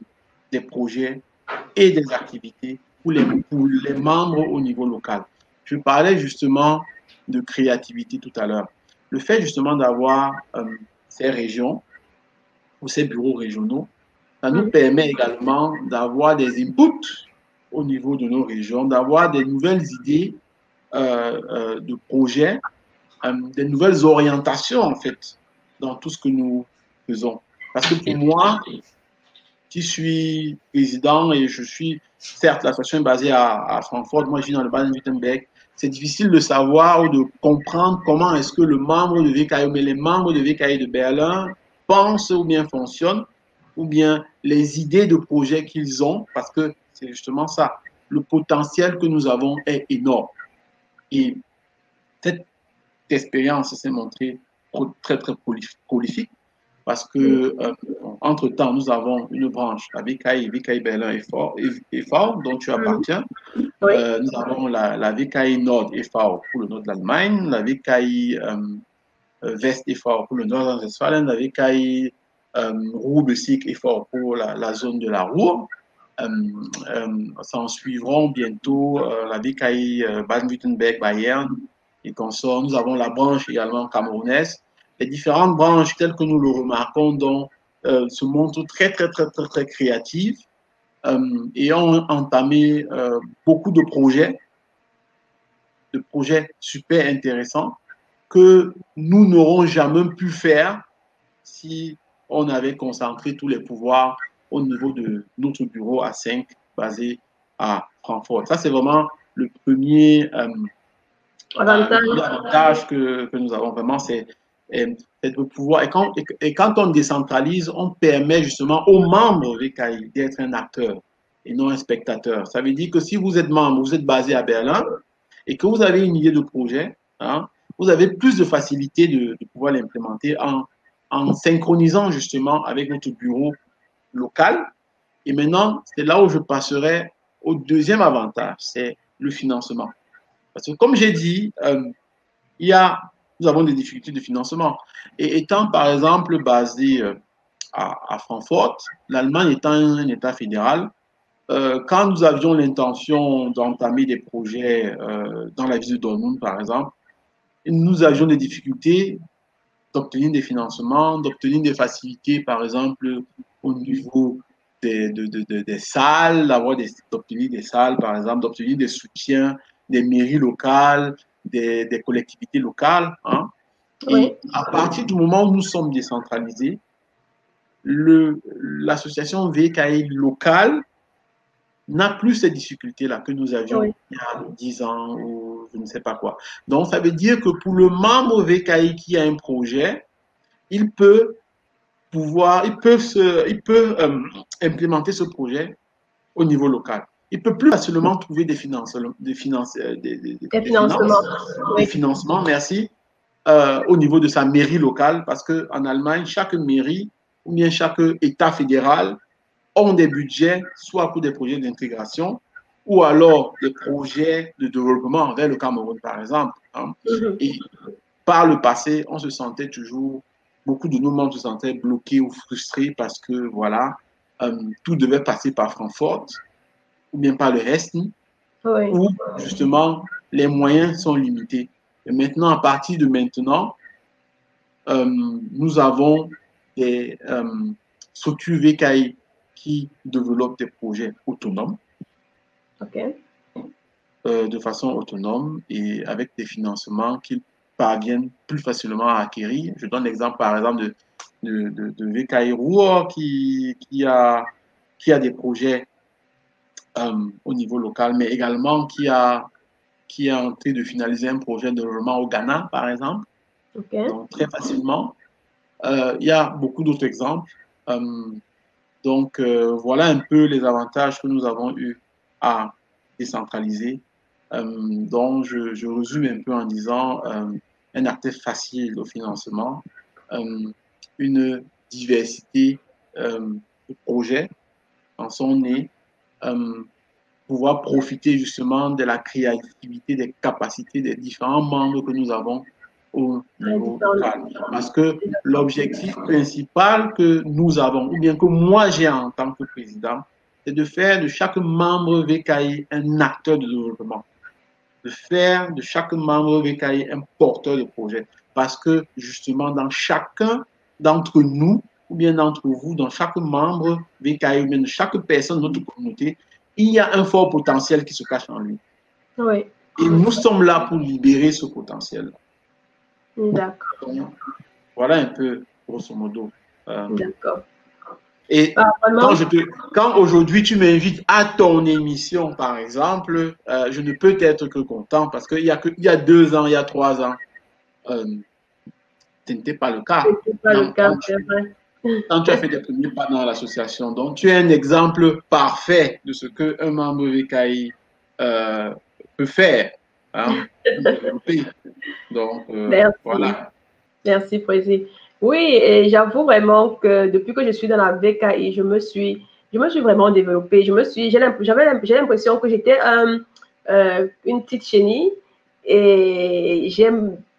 des projets et des activités pour les membres au niveau local. Je parlais justement de créativité tout à l'heure. Le fait justement d'avoir ces régions ou ces bureaux régionaux, ça nous permet également d'avoir des inputs au niveau de nos régions, d'avoir des nouvelles idées de projets, des nouvelles orientations en fait dans tout ce que nous faisons. Parce que pour moi, qui suis président et je suis, certes, l'association est basée à Francfort, moi je vis dans le Baden-Württemberg, c'est difficile de savoir ou de comprendre comment est-ce que le membre de VKI, mais les membres de VKI de Berlin pensent ou bien fonctionnent, ou bien les idées de projets qu'ils ont, parce que c'est justement ça. Le potentiel que nous avons est énorme. Et cette expérience s'est montrée très, très prolifique parce que, entre-temps, nous avons une branche, la VKI Berlin e.V., dont tu appartiens. Oui. Nous avons la VKI Nord e.V. pour le nord de l'Allemagne, la VKI West e.V. pour le nord de Westfalen, la VKI Ruhr-Bezirk e.V. pour la zone de la Ruhr. S'en suivront bientôt la VKI Baden-Württemberg, Bayern et consorts. Nous avons la branche également camerounaise. Les différentes branches, telles que nous le remarquons, donc, se montrent très, très, très, très, très créatives et ont entamé beaucoup de projets super intéressants que nous n'aurons jamais pu faire si on avait concentré tous les pouvoirs au niveau de notre bureau à 5 basé à Francfort. Ça, c'est vraiment le premier avantage que nous avons vraiment, c'est de pouvoir. Et quand on décentralise, on permet justement aux membres VKI d'être un acteur et non un spectateur. Ça veut dire que si vous êtes membre, vous êtes basé à Berlin et que vous avez une idée de projet, hein, vous avez plus de facilité de pouvoir l'implémenter en synchronisant justement avec notre bureau local. Et maintenant, c'est là où je passerai au deuxième avantage, c'est le financement. Parce que comme j'ai dit, nous avons des difficultés de financement. Et étant par exemple basé à Francfort, l'Allemagne étant un État fédéral, quand nous avions l'intention d'entamer des projets dans la ville de Dortmund, par exemple, nous avions des difficultés d'obtenir des financements, d'obtenir des facilités, par exemple, au niveau des salles, d'obtenir des salles, par exemple, d'obtenir des soutiens des mairies locales, des collectivités locales. Hein. Oui. Et à partir du moment où nous sommes décentralisés, l'association VKI locale n'a plus ces difficultés-là que nous avions il y a 10 ans ou je ne sais pas quoi. Donc, ça veut dire que pour le membre VKI qui a un projet, il peut implémenter ce projet au niveau local. Il peut plus facilement trouver des financements, merci, au niveau de sa mairie locale, parce qu'en Allemagne, chaque mairie ou bien chaque État fédéral ont des budgets, soit pour des projets d'intégration, ou alors des projets de développement vers le Cameroun, par exemple. Hein. Et par le passé, on se sentait toujours, beaucoup de nos membres se sentaient bloqués ou frustrés parce que, voilà, tout devait passer par Francfort ou bien par le reste, où justement les moyens sont limités. Et maintenant, à partir de maintenant, nous avons des structures VKI qui développent des projets autonomes, de façon autonome et avec des financements qu'ils parviennent plus facilement à acquérir. Je donne l'exemple, par exemple, de VKI Ruhr qui a des projets au niveau local, mais également qui est en train de finaliser un projet de développement au Ghana, par exemple. Donc, très facilement. Il y a beaucoup d'autres exemples. Donc, voilà un peu les avantages que nous avons eu à décentraliser. Donc, je résume un peu en disant un accès facile au financement, euh, une diversité de projets en sont nés, euh, pouvoir profiter justement de la créativité, des capacités des différents membres que nous avons au Très niveau différent. local. Parce que l'objectif principal que nous avons, ou bien que moi j'ai en tant que président, c'est de faire de chaque membre VKI un acteur de développement, de faire de chaque membre VKI un porteur de projet. Parce que justement, dans chacun d'entre nous, ou bien d'entre vous, dans chaque membre VKI, ou bien de chaque personne de notre communauté, il y a un fort potentiel qui se cache en lui. Oui. Et nous sommes là pour libérer ce potentiel. D'accord. Voilà un peu, grosso modo. D'accord. Et Vraiment, quand aujourd'hui tu m'invites à ton émission, par exemple, je ne peux être que content parce qu'il y a 2 ans, il y a 3 ans, ce n'était pas le ce cas. n'est pas le cas, c'est vrai. Quand tu as fait tes premiers pas dans l'association, donc tu es un exemple parfait de ce qu'un membre VKI peut faire, hein, peut développer. Donc, Merci. voilà. Merci, Président. Oui, et j'avoue vraiment que depuis que je suis dans la VKI, je me suis vraiment développée. J'ai l'impression que j'étais une petite chenille et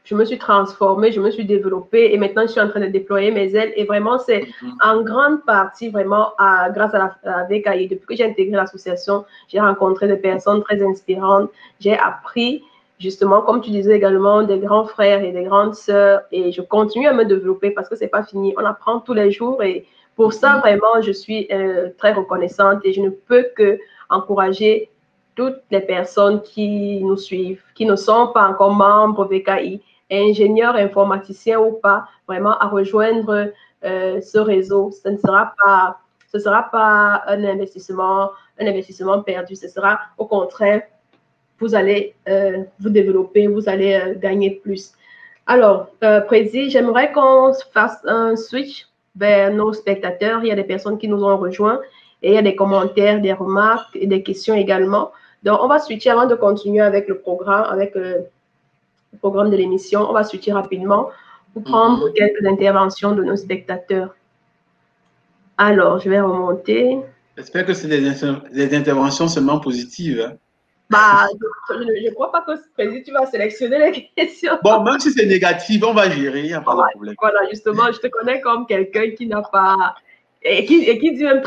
je me suis transformée, je me suis développée et maintenant je suis en train de déployer mes ailes. Et vraiment, c'est en grande partie vraiment grâce à la VKI. Depuis que j'ai intégré l'association, j'ai rencontré des personnes très inspirantes. J'ai appris justement, comme tu disais également, des grands frères et des grandes sœurs. Et je continue à me développer parce que c'est pas fini. On apprend tous les jours. Et pour ça, vraiment, je suis très reconnaissante et je ne peux que encourager toutes les personnes qui nous suivent, qui ne sont pas encore membres VKI, ingénieurs, informaticiens ou pas, vraiment à rejoindre ce réseau. Ce sera pas un investissement perdu. Ce sera au contraire vous allez vous développer, vous allez gagner plus. Alors, Président, j'aimerais qu'on fasse un switch vers nos spectateurs. Il y a des personnes qui nous ont rejoints et il y a des commentaires, des remarques et des questions également. Donc, on va switcher avant de continuer avec le programme, avec le programme de l'émission. On va switcher rapidement pour prendre quelques interventions de nos spectateurs. Alors, je vais remonter. J'espère que c'est des interventions seulement positives. Hein. Bah, je ne crois pas que, Président, tu vas sélectionner les questions. Bon, même si c'est négatif, on va gérer, il n'y a pas de problème. Voilà, justement, je te connais comme quelqu'un qui n'a pas. Et qui dit même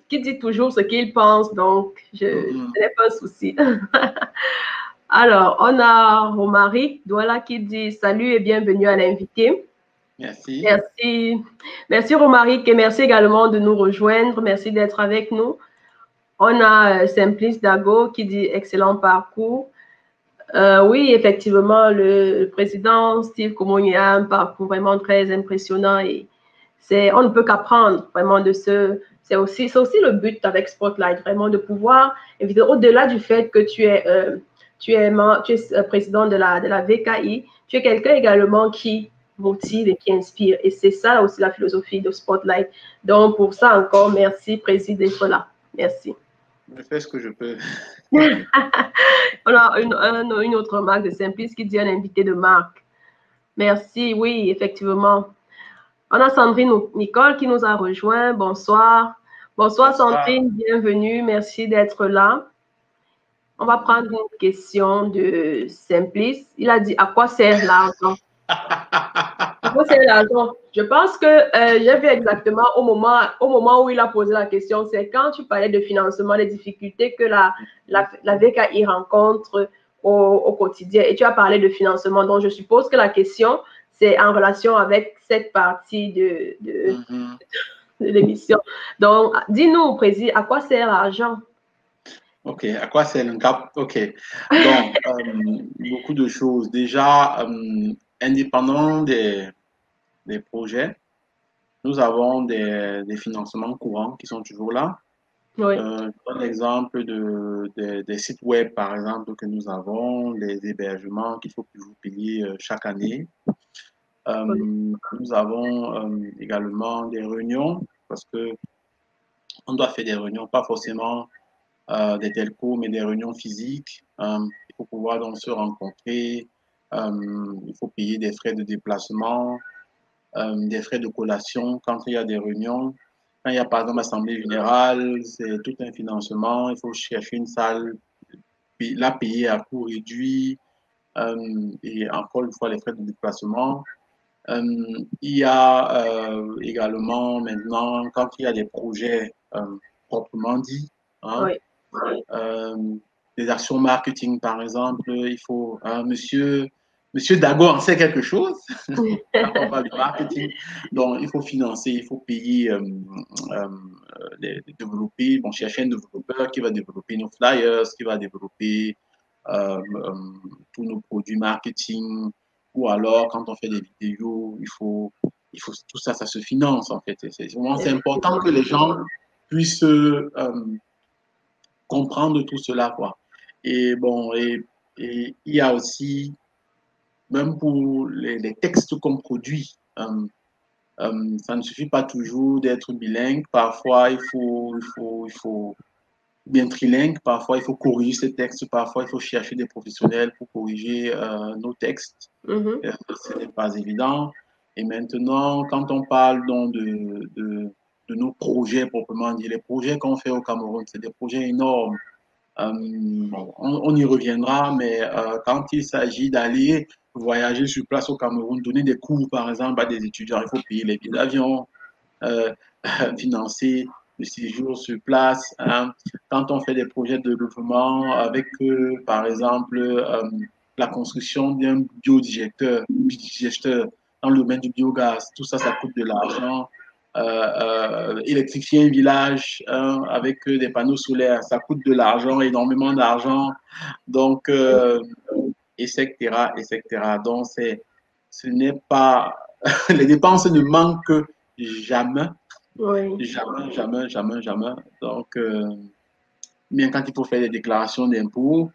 qui dit toujours ce qu'il pense, donc ce n'est pas un souci. Alors, on a Romaric Douala qui dit salut et bienvenue à l'invité. Merci. Merci. Merci Romaric et merci également de nous rejoindre. Merci d'être avec nous. On a Simplice Dago qui dit excellent parcours. Oui, effectivement, le président Steve Komoni a un parcours vraiment très impressionnant et on ne peut qu'apprendre vraiment de ce. C'est aussi le but avec Spotlight, vraiment de pouvoir, au-delà du fait que tu es président de la VKI, tu es quelqu'un également qui motive et qui inspire. Et c'est ça aussi la philosophie de Spotlight. Donc, pour ça encore, merci, Président, d'être là. Merci. Je fais ce que je peux. On a une autre remarque de Simplice qui dit un invité de marque. Merci, oui, effectivement. On a Sandrine Nicole qui nous a rejoint. Bonsoir. Bonsoir, Sandrine, bienvenue. Merci d'être là. On va prendre une question de Simplice. Il a dit à quoi sert l'argent? À quoi sert l'argent? Je pense que j'ai vu exactement au moment où il a posé la question, c'est quand tu parlais de financement, les difficultés que la VKI rencontre au quotidien et tu as parlé de financement. Donc, je suppose que la question, c'est en relation avec cette partie de l'émission. Donc, dis-nous, Président, à quoi sert l'argent? OK, à quoi sert le cap? OK. Donc, beaucoup de choses. Déjà, indépendamment des projets, nous avons des financements courants qui sont toujours là. Oui. Je donne l'exemple des sites web, par exemple, que nous avons, les hébergements qu'il faut que vous payiez chaque année. Nous avons également des réunions parce que on doit faire des réunions, pas forcément des telcos, mais des réunions physiques. Il faut pouvoir donc se rencontrer. Il faut payer des frais de déplacement, des frais de collation quand il y a des réunions. Quand il y a par exemple l'Assemblée générale, c'est tout un financement. Il faut chercher une salle, la payer à coût réduit et encore une fois les frais de déplacement. Il y a également maintenant, quand il y a des projets proprement dits, hein, Oui. des actions marketing par exemple, il faut, monsieur Dago en sait quelque chose quand on parle de marketing. Donc, il faut financer, il faut payer, les développer, bon, chercher un développeur qui va développer nos flyers, qui va développer tous nos produits marketing, ou alors quand on fait des vidéos, tout ça, ça se finance en fait. C'est important que les gens puissent comprendre tout cela, quoi. Et bon, et il y a aussi, même pour les textes qu'on produit, ça ne suffit pas toujours d'être bilingue. Parfois, il faut bien trilingue. Parfois, il faut corriger ces textes. Parfois, il faut chercher des professionnels pour corriger nos textes. Ce n'est pas évident. Et maintenant, quand on parle donc de nos projets proprement dit, les projets qu'on fait au Cameroun, c'est des projets énormes. Bon, on y reviendra, mais quand il s'agit d'aller voyager sur place au Cameroun, donner des cours, par exemple, à des étudiants, il faut payer les billets d'avion, euh, financer le séjour sur place. Hein. Quand on fait des projets de développement avec, par exemple, la construction d'un biodigesteur dans le domaine du biogaz, tout ça, ça coûte de l'argent. Électrifier un village avec des panneaux solaires, ça coûte de l'argent, énormément d'argent. Donc, etc., etc. Donc, ce n'est pas... les dépenses ne manquent jamais. Oui. Jamais, jamais, jamais, jamais. Donc, bien quand il faut faire des déclarations d'impôts,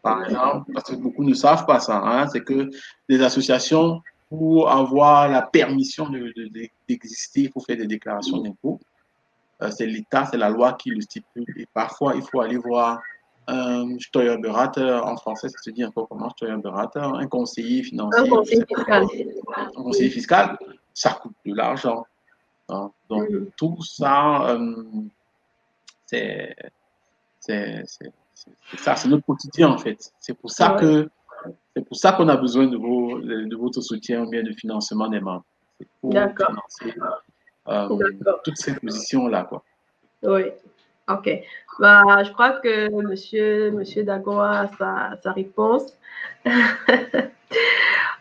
par exemple, parce que beaucoup ne savent pas ça, hein, c'est que les associations, pour avoir la permission d'exister, il faut faire des déclarations d'impôts. C'est l'État, c'est la loi qui le stipule. Et parfois, il faut aller voir un Steuerberater, en français, ça se dit encore comment Steuerberater, un conseiller Un financier, je conseil sais pas, fiscal. un conseiller fiscal, ça coûte de l'argent. Hein. Donc, tout ça, c'est ça, c'est notre quotidien en fait. C'est pour ça qu'on a besoin de votre soutien ou bien de financement des membres. C'est pour D'accord. financer D'accord. toutes ces positions-là, quoi. Oui. OK. Bah, je crois que monsieur Dago a sa réponse. Enfin,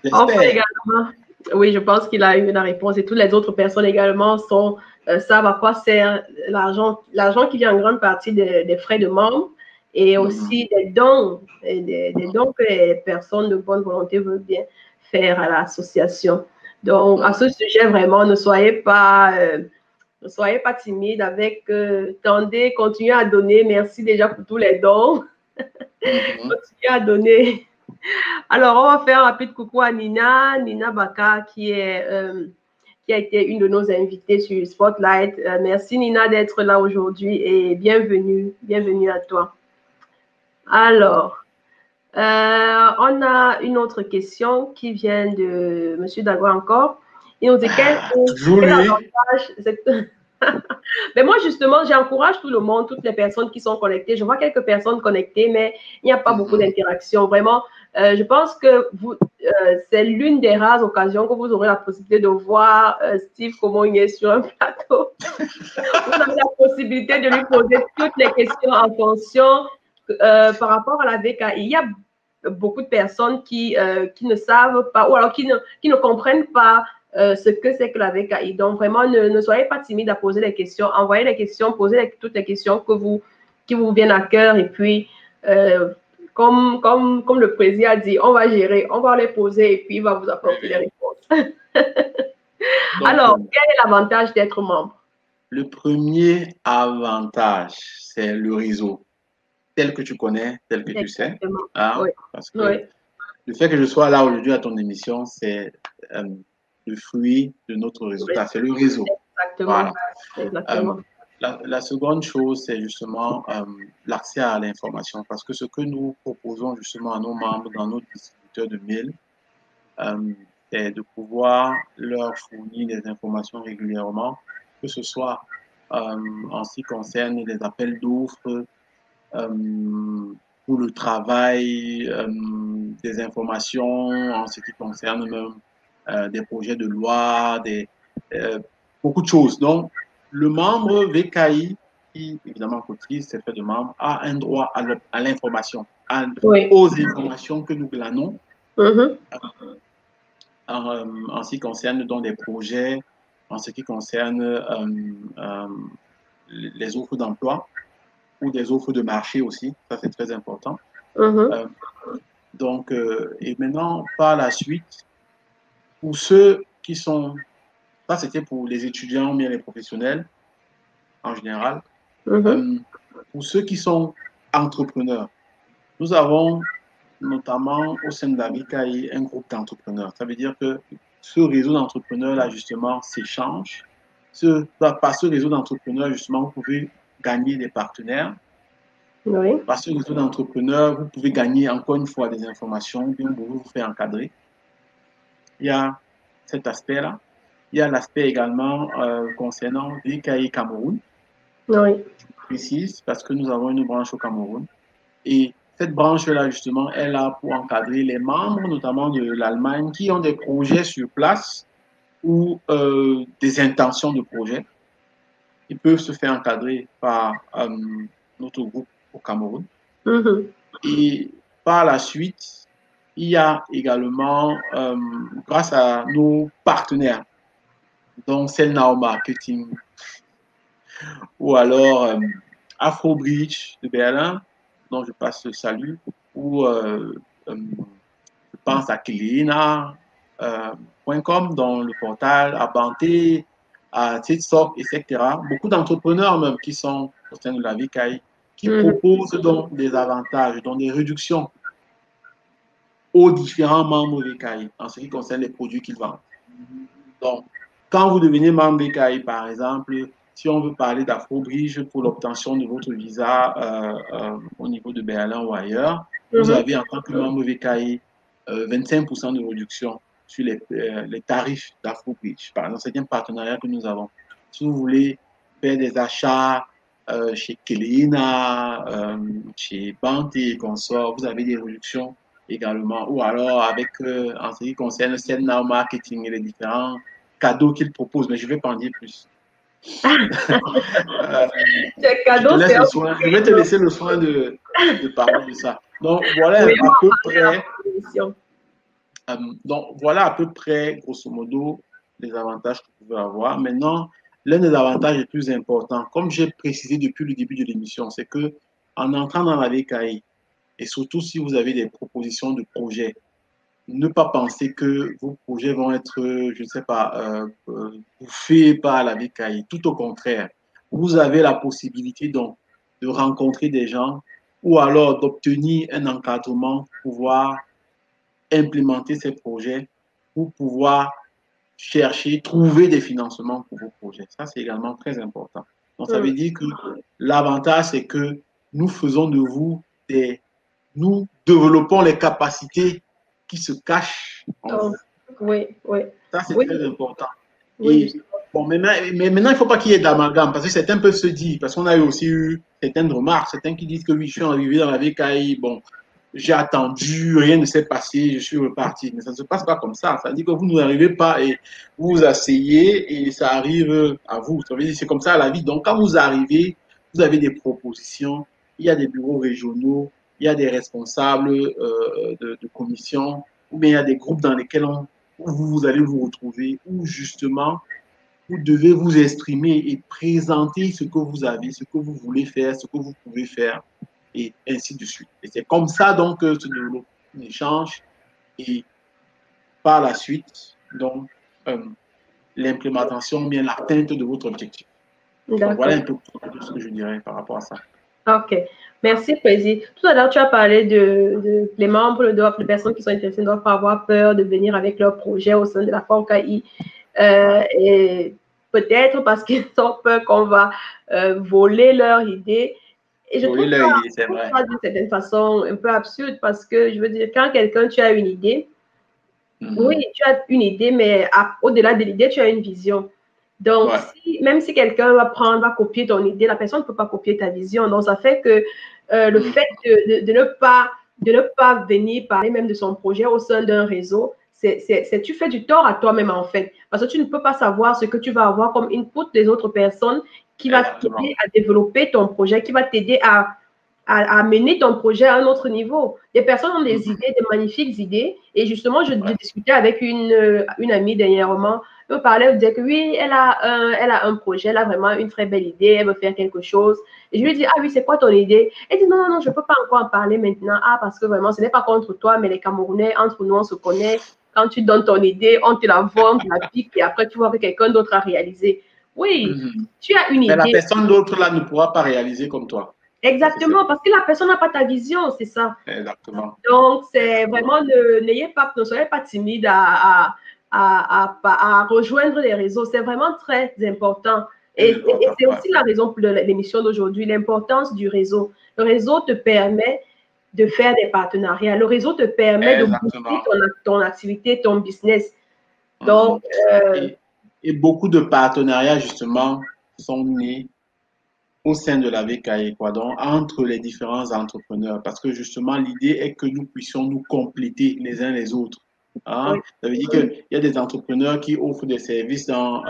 J'espère. également, oui, je pense qu'il a eu la réponse et toutes les autres personnes également savent à quoi sert l'argent qui vient en grande partie des frais de membres et aussi des dons, des dons que les personnes de bonne volonté veulent bien faire à l'association. Donc, à ce sujet, vraiment, ne soyez pas timide avec, tendez, continuez à donner. Merci déjà pour tous les dons. Continuez à donner. Alors, on va faire un rapide coucou à Nina Baka, qui a été une de nos invitées sur Spotlight. Merci Nina d'être là aujourd'hui et bienvenue à toi. Alors, on a une autre question qui vient de Monsieur Dagua encore. Il nous dit quel avantage mais moi, justement, j'encourage tout le monde, toutes les personnes qui sont connectées. Je vois quelques personnes connectées, mais il n'y a pas beaucoup d'interaction. Vraiment, je pense que c'est l'une des rares occasions que vous aurez la possibilité de voir Steve comment il est sur un plateau. Vous avez la possibilité de lui poser toutes les questions en fonction par rapport à la VKI. Il y a beaucoup de personnes qui ne savent pas ou alors qui ne comprennent pas ce que c'est que la VKI. Donc, vraiment, ne soyez pas timide à poser les questions. Envoyez les questions, posez toutes les questions qui vous viennent à cœur. Et puis, comme le président a dit, on va gérer, on va les poser et puis il va vous apporter les réponses. Donc, alors, quel est l'avantage d'être membre? Le premier avantage, c'est le réseau, tel que tu connais, tel que tu sais. Hein, oui. Parce que le fait que je sois là aujourd'hui à ton émission, c'est le fruit de notre résultat, c'est le réseau. Exactement. Voilà. Exactement. La seconde chose, c'est justement l'accès à l'information, parce que ce que nous proposons justement à nos membres dans nos distributeurs de mails, c'est de pouvoir leur fournir des informations régulièrement, que ce soit en ce qui concerne les appels d'offres, pour le travail, des informations en ce qui concerne même des projets de loi, beaucoup de choses. Donc, le membre VKI, qui évidemment cotise, c'est fait de membre, a un droit à l'information, Oui. aux informations que nous glanons Mhm. en ce qui concerne donc des projets, en ce qui concerne les offres d'emploi ou des offres de marché aussi. Ça, c'est très important. Mhm. Euh, donc, et maintenant, par la suite, pour ceux qui sont, ça c'était pour les étudiants, mais les professionnels en général, Mhm. euh, pour ceux qui sont entrepreneurs, nous avons notamment au sein de la VKI un groupe d'entrepreneurs. Ça veut dire que ce réseau d'entrepreneurs-là, justement, s'échange. Par ce réseau d'entrepreneurs, justement, vous pouvez gagner des partenaires. Oui. Par ce réseau d'entrepreneurs, vous pouvez gagner encore une fois des informations, bien vous vous faire encadrer. Il y a cet aspect-là. Il y a l'aspect également concernant VKI Cameroun. Oui. Je précise parce que nous avons une branche au Cameroun. Et cette branche-là, justement, est là pour encadrer les membres, notamment de l'Allemagne, qui ont des projets sur place ou des intentions de projet. Ils peuvent se faire encadrer par notre groupe au Cameroun. Mhm. Et par la suite, il y a également, grâce à nos partenaires, dont Selnao Marketing ou alors Afrobridge de Berlin, dont je passe le salut, ou je pense à Kilina.com, dans le portal, à Banté, à TikTok, etc. Beaucoup d'entrepreneurs même qui sont au sein de la VKI, qui Mhm. proposent donc des avantages, donc des réductions aux différents membres VKI en ce qui concerne les produits qu'ils vendent. Donc, quand vous devenez membre VKI, par exemple, si on veut parler d'Afrobridge pour l'obtention de votre visa au niveau de Berlin ou ailleurs, vous Mhm. avez en tant que membre VKI 25% de réduction sur les tarifs d'Afrobridge. Par exemple, c'est un partenariat que nous avons. Si vous voulez faire des achats chez Kelena, chez Bante et consorts, vous avez des réductions également. Ou alors avec, en ce qui concerne Now Marketing et les différents cadeaux qu'ils proposent, mais je ne vais pas en dire plus. C'est cadeau, c'est un Je vais te laisser le soin de parler de ça. Donc voilà oui, à peu près, grosso modo, les avantages que vous pouvez avoir. Maintenant, l'un des avantages les plus importants, comme j'ai précisé depuis le début de l'émission, c'est que en entrant dans la VKI, et surtout si vous avez des propositions de projets, ne pas penser que vos projets vont être, je ne sais pas, bouffés par la VKI. Tout au contraire, vous avez la possibilité donc de rencontrer des gens ou alors d'obtenir un encadrement pour pouvoir implémenter ces projets, pour pouvoir chercher, trouver des financements pour vos projets. Ça, c'est également très important. Donc, ça veut dire que l'avantage, c'est que nous faisons de vous nous développons les capacités qui se cachent en vous. Oui, oui. Ça, c'est oui. très important. Oui, Et bon, mais maintenant, il ne faut pas qu'il y ait d'amalgame, parce que certains peuvent se dire, parce qu'on a eu aussi eu certaines remarques, certains qui disent que oui, je suis arrivé dans la VKI, bon, j'ai attendu, rien ne s'est passé, je suis reparti. Mais ça ne se passe pas comme ça. Ça veut dire que vous n'arrivez pas et vous vous asseyez et ça arrive à vous. Ça veut dire que c'est comme ça la vie. Donc, quand vous arrivez, vous avez des propositions, il y a des bureaux régionaux, il y a des responsables de commission, ou bien il y a des groupes dans lesquels vous allez vous retrouver, où justement, vous devez vous exprimer et présenter ce que vous avez, ce que vous voulez faire, ce que vous pouvez faire, et ainsi de suite. Et c'est comme ça donc que se développe un échange et par la suite, donc, l'implémentation, bien l'atteinte de votre objectif. Donc voilà un peu ce que je dirais par rapport à ça. Ok. Merci, Président. Tout à l'heure, tu as parlé les membres, les personnes qui sont intéressées ne doivent pas avoir peur de venir avec leur projet au sein de la FONCAI. Et peut-être parce qu'ils ont peur qu'on va voler leur idée. Et je trouve ça d'une certaine façon un peu absurde parce que, je veux dire, quand quelqu'un, tu as une idée, oui, tu as une idée, mais au-delà de l'idée, tu as une vision. Donc, même si quelqu'un va copier ton idée, la personne ne peut pas copier ta vision. Donc, ça fait que le fait de ne pas venir parler même de son projet au sein d'un réseau, tu fais du tort à toi-même, en fait. Parce que tu ne peux pas savoir ce que tu vas avoir comme input des autres personnes qui va t'aider à développer ton projet, qui va t'aider à mener ton projet à un autre niveau. Des personnes ont des idées, des magnifiques idées. Et justement, je discutais avec une amie dernièrement. Elle me parlait, elle disait que oui, elle a un projet, elle a vraiment une très belle idée, elle veut faire quelque chose. Et je lui dis, ah oui, c'est quoi ton idée? Elle dit, non, non, non, je ne peux pas encore en parler maintenant. Ah, parce que vraiment, ce n'est pas contre toi, mais les Camerounais, entre nous, on se connaît. Quand tu donnes ton idée, on te la vend, on te la pique, et après, tu vois que quelqu'un d'autre a réalisé. Oui, tu as une idée. Mais la personne d'autre, là, ne pourra pas réaliser comme toi. Exactement, parce que la personne n'a pas ta vision, c'est ça. Exactement. Donc, c'est vraiment, ne soyez pas timide à rejoindre les réseaux. C'est vraiment très important. Et c'est aussi la raison pour l'émission d'aujourd'hui, l'importance du réseau. Le réseau te permet de faire des partenariats. Le réseau te permet de booster ton activité, ton business. Donc, et beaucoup de partenariats, justement, sont nés au sein de la VKI, quoi, donc entre les différents entrepreneurs, parce que justement, l'idée est que nous puissions nous compléter les uns les autres. Hein? Ça veut dire qu'il y a des entrepreneurs qui offrent des services dans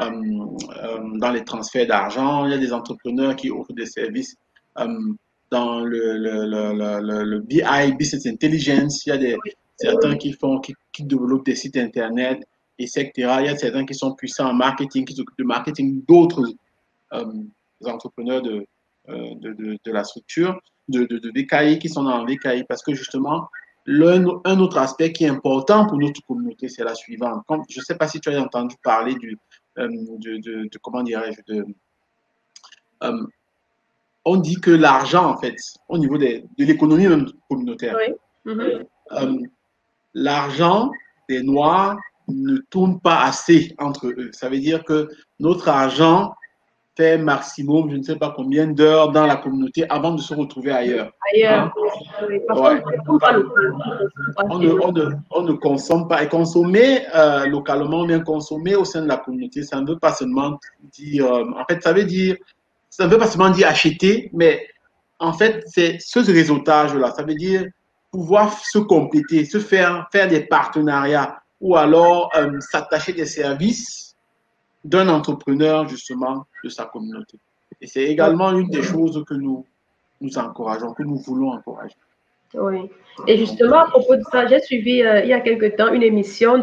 les transferts d'argent, il y a des entrepreneurs qui offrent des services dans le BI, Business Intelligence, il y a certains qui développent des sites Internet, etc. Il y a certains qui sont puissants en marketing, qui s'occupent de marketing, d'autres entrepreneurs de la structure, de VKI qui sont dans le VKI, parce que justement, un autre aspect qui est important pour notre communauté, c'est la suivante. Je ne sais pas si tu as entendu parler comment dirais-je, on dit que l'argent, en fait, au niveau de l'économie même communautaire, l'argent des Noirs ne tourne pas assez entre eux. Ça veut dire que notre argent fait maximum, je ne sais pas combien d'heures dans la communauté avant de se retrouver ailleurs. Ailleurs, on ne consomme pas. Et consommer localement, bien consommer au sein de la communauté, ça ne veut pas seulement dire, en fait, ça ne veut pas seulement dire acheter, mais en fait, c'est ce réseautage-là. Ça veut dire pouvoir se compléter, faire des partenariats ou alors s'attacher des services d'un entrepreneur, justement, de sa communauté. Et c'est également une des choses que nous encourageons, que nous voulons encourager. Oui. Et justement, à propos de ça, j'ai suivi il y a quelque temps une émission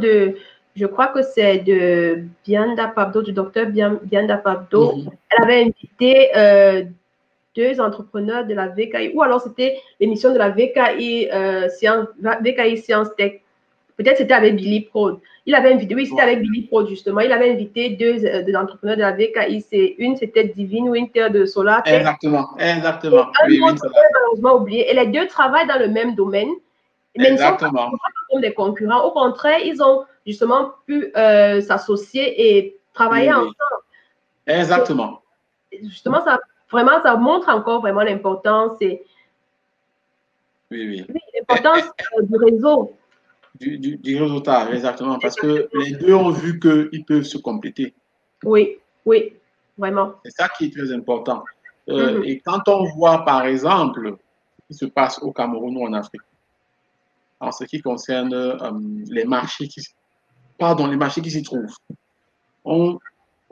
je crois que c'est de Bianda Pabdo, du docteur Bianda Pabdo. Elle avait invité deux entrepreneurs de la VKI, ou alors c'était l'émission de la VKI, VKI Science Tech. Peut-être c'était avec Billy Prod. Il avait invité, oui, c'était avec Billy Prod, justement. Il avait invité deux entrepreneurs de la VKI. Une, c'était Divine Winter de Solar Tech. Exactement. Et un autre, malheureusement oublié. Et les deux travaillent dans le même domaine. Mais ils ne sont pas comme des concurrents. Au contraire, ils ont justement pu s'associer et travailler ensemble. Exactement. Justement, ça montre encore vraiment l'importance l'importance du réseau. Du réseautage, exactement, parce que les deux ont vu qu'ils peuvent se compléter. Oui, oui, vraiment. C'est ça qui est très important. Et quand on voit, par exemple, ce qui se passe au Cameroun ou en Afrique, en ce qui concerne les marchés qui s'y trouvent, on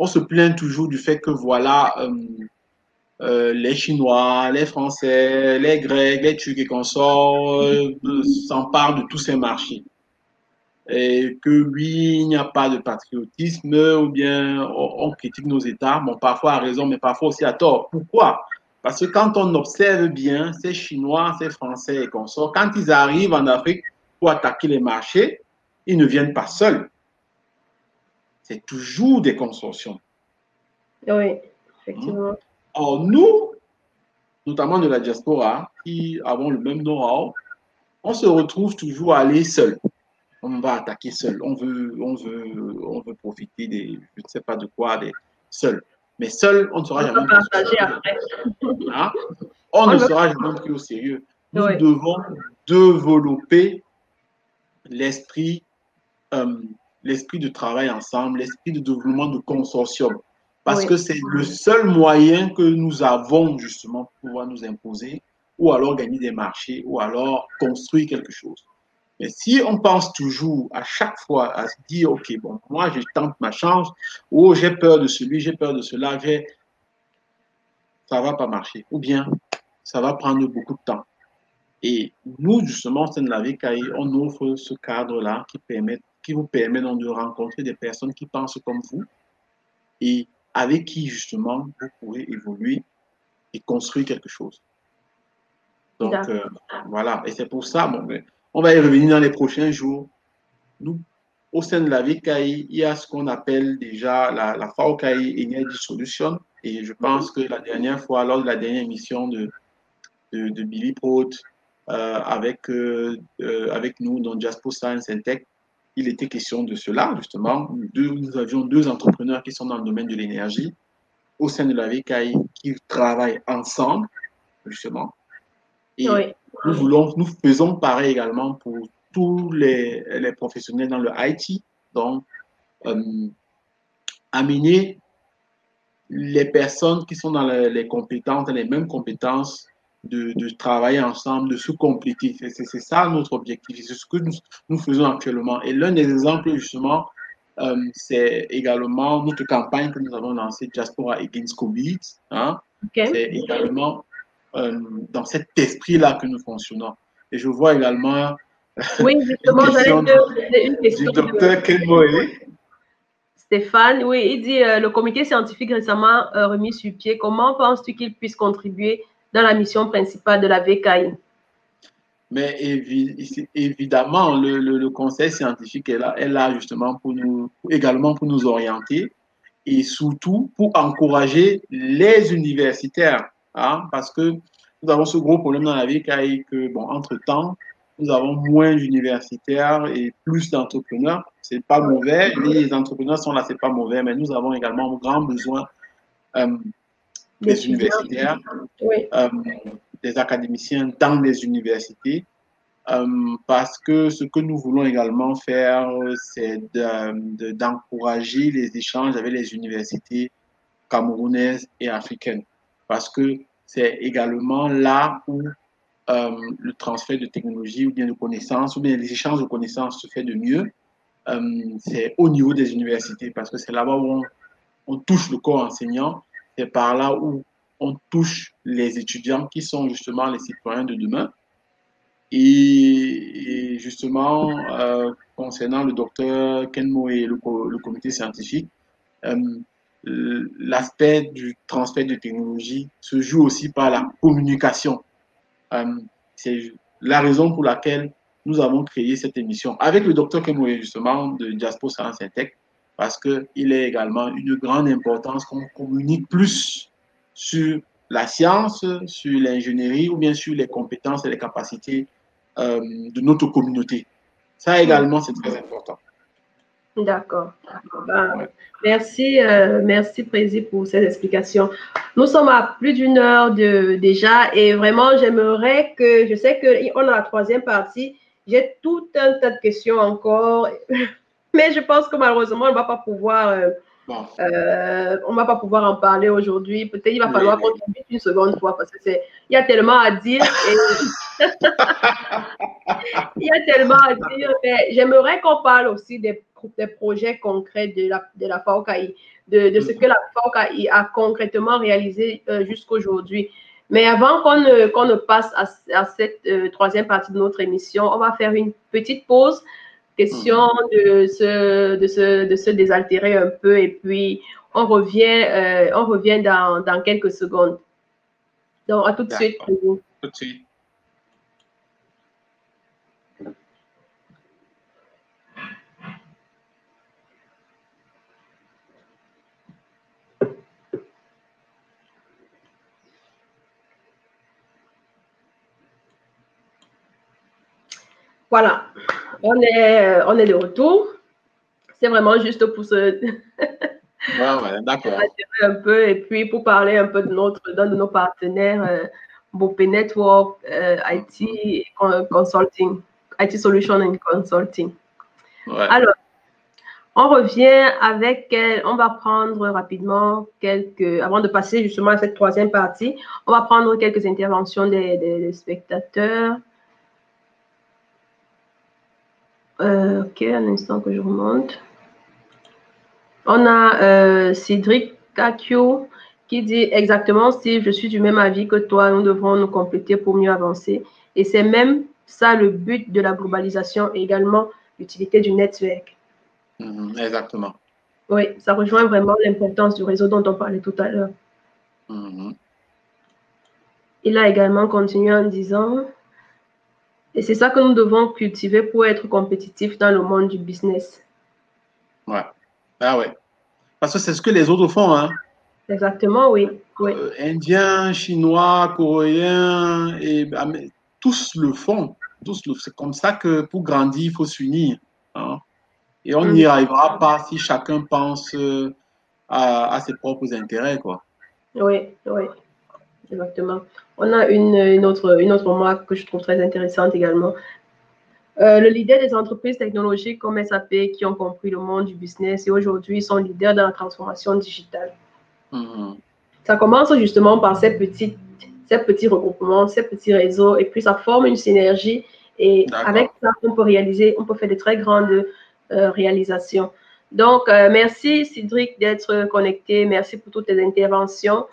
se plaint toujours du fait que, voilà, les Chinois, les Français, les Grecs, les Turcs et consorts s'emparent de tous ces marchés. Et que oui, il n'y a pas de patriotisme, ou bien on critique nos États, bon, parfois à raison, mais parfois aussi à tort. Pourquoi? Parce que quand on observe bien ces Chinois, ces Français et consorts, quand ils arrivent en Afrique pour attaquer les marchés, ils ne viennent pas seuls. C'est toujours des consortiums. Oui, effectivement. Or, nous, notamment de la diaspora, qui avons le même know-how, on se retrouve toujours à aller seul. On va attaquer seul. On veut profiter des, je ne sais pas de quoi, des seuls. Mais seul, on ne sera On jamais va pris au partager sérieux. après. Hein? On On ne ne veut sera jamais pris au sérieux. pas. Nous Oui, devons développer l'esprit euh, l'esprit de travail ensemble, l'esprit de développement de consortium. Parce oui. que c'est le seul moyen que nous avons justement pour pouvoir nous imposer ou alors gagner des marchés ou alors construire quelque chose. Mais si on pense toujours à chaque fois à se dire, OK, bon, moi, je tente ma chance, ou j'ai peur de celui, j'ai peur de cela, ça ne va pas marcher. Ou bien, ça va prendre beaucoup de temps. Et nous, justement, au sein de la VKI, on offre ce cadre-là qui vous permet donc de rencontrer des personnes qui pensent comme vous et avec qui, justement, vous pourrez évoluer et construire quelque chose. Donc, D'accord. voilà. Et c'est pour ça, bon, on va y revenir dans les prochains jours. Nous, au sein de la VKI, il y a ce qu'on appelle déjà la VKI Energy Solution. Et je pense que la dernière fois, lors de la dernière émission de Billy Prot, avec nous dans Jaspo Science and Tech, il était question de cela, justement. Nous avions deux entrepreneurs qui sont dans le domaine de l'énergie au sein de la VKI qui travaillent ensemble, justement. Et Oui. nous faisons pareil également pour tous les professionnels dans le IT. Donc, amener les personnes qui sont dans les compétences, les mêmes compétences, de travailler ensemble, de se compléter. C'est ça notre objectif. C'est ce que nous faisons actuellement. Et l'un des exemples, justement, c'est également notre campagne que nous avons lancée, Diaspora Against COVID. Hein? OK. C'est également dans cet esprit-là que nous fonctionnons. Et je vois également Oui, une justement, j'allais question te poser une du question de docteur Kenmoe. Stéphane. Oui, il dit le comité scientifique récemment remis sur pied. Comment penses-tu qu'il puisse contribuer dans la mission principale de la VKI? Mais évidemment, le conseil scientifique est là justement pour nous, également pour nous orienter et surtout pour encourager les universitaires. Hein, parce que nous avons ce gros problème dans la vie que, bon, entre-temps, nous avons moins d'universitaires et plus d'entrepreneurs. C'est pas mauvais. Les entrepreneurs sont là, c'est pas mauvais, mais nous avons également un grand besoin euh, des D'étudiants. universitaires, Oui. euh, des académiciens dans les universités parce que ce que nous voulons également faire, c'est d'encourager les échanges avec les universités camerounaises et africaines. Parce que c'est également là où le transfert de technologie ou bien de connaissances, ou bien les échanges de connaissances se fait de mieux. C'est au niveau des universités, parce que c'est là-bas où on touche le corps enseignant, c'est par là où on touche les étudiants qui sont justement les citoyens de demain. Et justement, concernant le docteur Kenmo et le comité scientifique, euh, l'aspect du transfert de technologie se joue aussi par la communication. Euh, c'est la raison pour laquelle nous avons créé cette émission avec le docteur Kenmo, justement, de Diaspo Science et Tech, parce qu'il est également une grande importance qu'on communique plus sur la science, sur l'ingénierie ou bien sur les compétences et les capacités de notre communauté. Ça également, c'est très important. D'accord. Ben, Ouais. merci, merci Prési pour ces explications. Nous sommes à plus d'une heure déjà et vraiment j'aimerais que, je sais qu'on a la troisième partie, j'ai tout un tas de questions encore, mais je pense que malheureusement on ne va pas pouvoir, Bon. on va pas pouvoir en parler aujourd'hui. Peut-être il va Oui, falloir qu'on oui. t'invite une seconde fois parce que il y a tellement à dire et il y a tellement à dire, mais j'aimerais qu'on parle aussi des projets concrets de la FAOKI, de ce que la FAOKI a concrètement réalisé jusqu'aujourd'hui. Mais avant qu'on ne passe à cette troisième partie de notre émission, on va faire une petite pause, question de se désaltérer un peu, et puis on revient dans quelques secondes. Donc, à tout de suite. D'accord. Tout de suite. Voilà, on est de retour. C'est vraiment juste pour se Ouais, d'accord. un peu et puis pour parler un peu d'un de nos partenaires, Bopé Network, IT Consulting, IT Solution and Consulting. Ouais. Alors, on revient avec, on va prendre rapidement avant de passer justement à cette troisième partie, on va prendre quelques interventions des spectateurs. Ok, un instant que je remonte. On a Cédric Kakio qui dit exactement, Steve, je suis du même avis que toi, nous devrons nous compléter pour mieux avancer. Et c'est même ça le but de la globalisation et également l'utilité du network. Exactement. Oui, ça rejoint vraiment l'importance du réseau dont on parlait tout à l'heure. Il a également continué en disant, et c'est ça que nous devons cultiver pour être compétitifs dans le monde du business. Ouais. Ah ouais. Parce que c'est ce que les autres font, hein. Exactement, oui. Oui. Indiens, Chinois, Coréens, tous le font. C'est comme ça que pour grandir, il faut s'unir, hein. Et on n'y arrivera pas si chacun pense à ses propres intérêts, quoi. Oui, oui, exactement. On a une autre marque que je trouve très intéressante également. Le leader des entreprises technologiques comme SAP qui ont compris le monde du business et aujourd'hui sont leaders dans la transformation digitale. Ça commence justement par ces petits regroupements, ces petits réseaux, et puis ça forme une synergie. Et avec ça, on peut faire de très grandes réalisations. Donc, merci Cédric d'être connecté. Merci pour toutes tes interventions.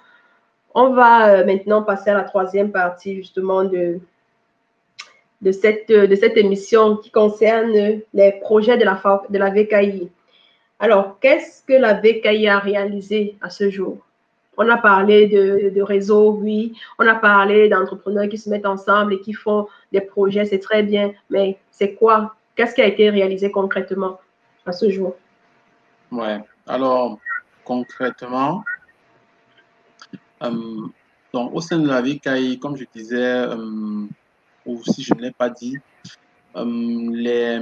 On va maintenant passer à la troisième partie justement de cette émission qui concerne les projets de la VKI. Alors, qu'est-ce que la VKI a réalisé à ce jour? On a parlé de réseaux, oui. On a parlé d'entrepreneurs qui se mettent ensemble et qui font des projets, c'est très bien. Mais c'est quoi? Qu'est-ce qui a été réalisé concrètement à ce jour? Ouais. Alors, concrètement, donc, au sein de la VKI, comme je disais, ou si je ne l'ai pas dit, les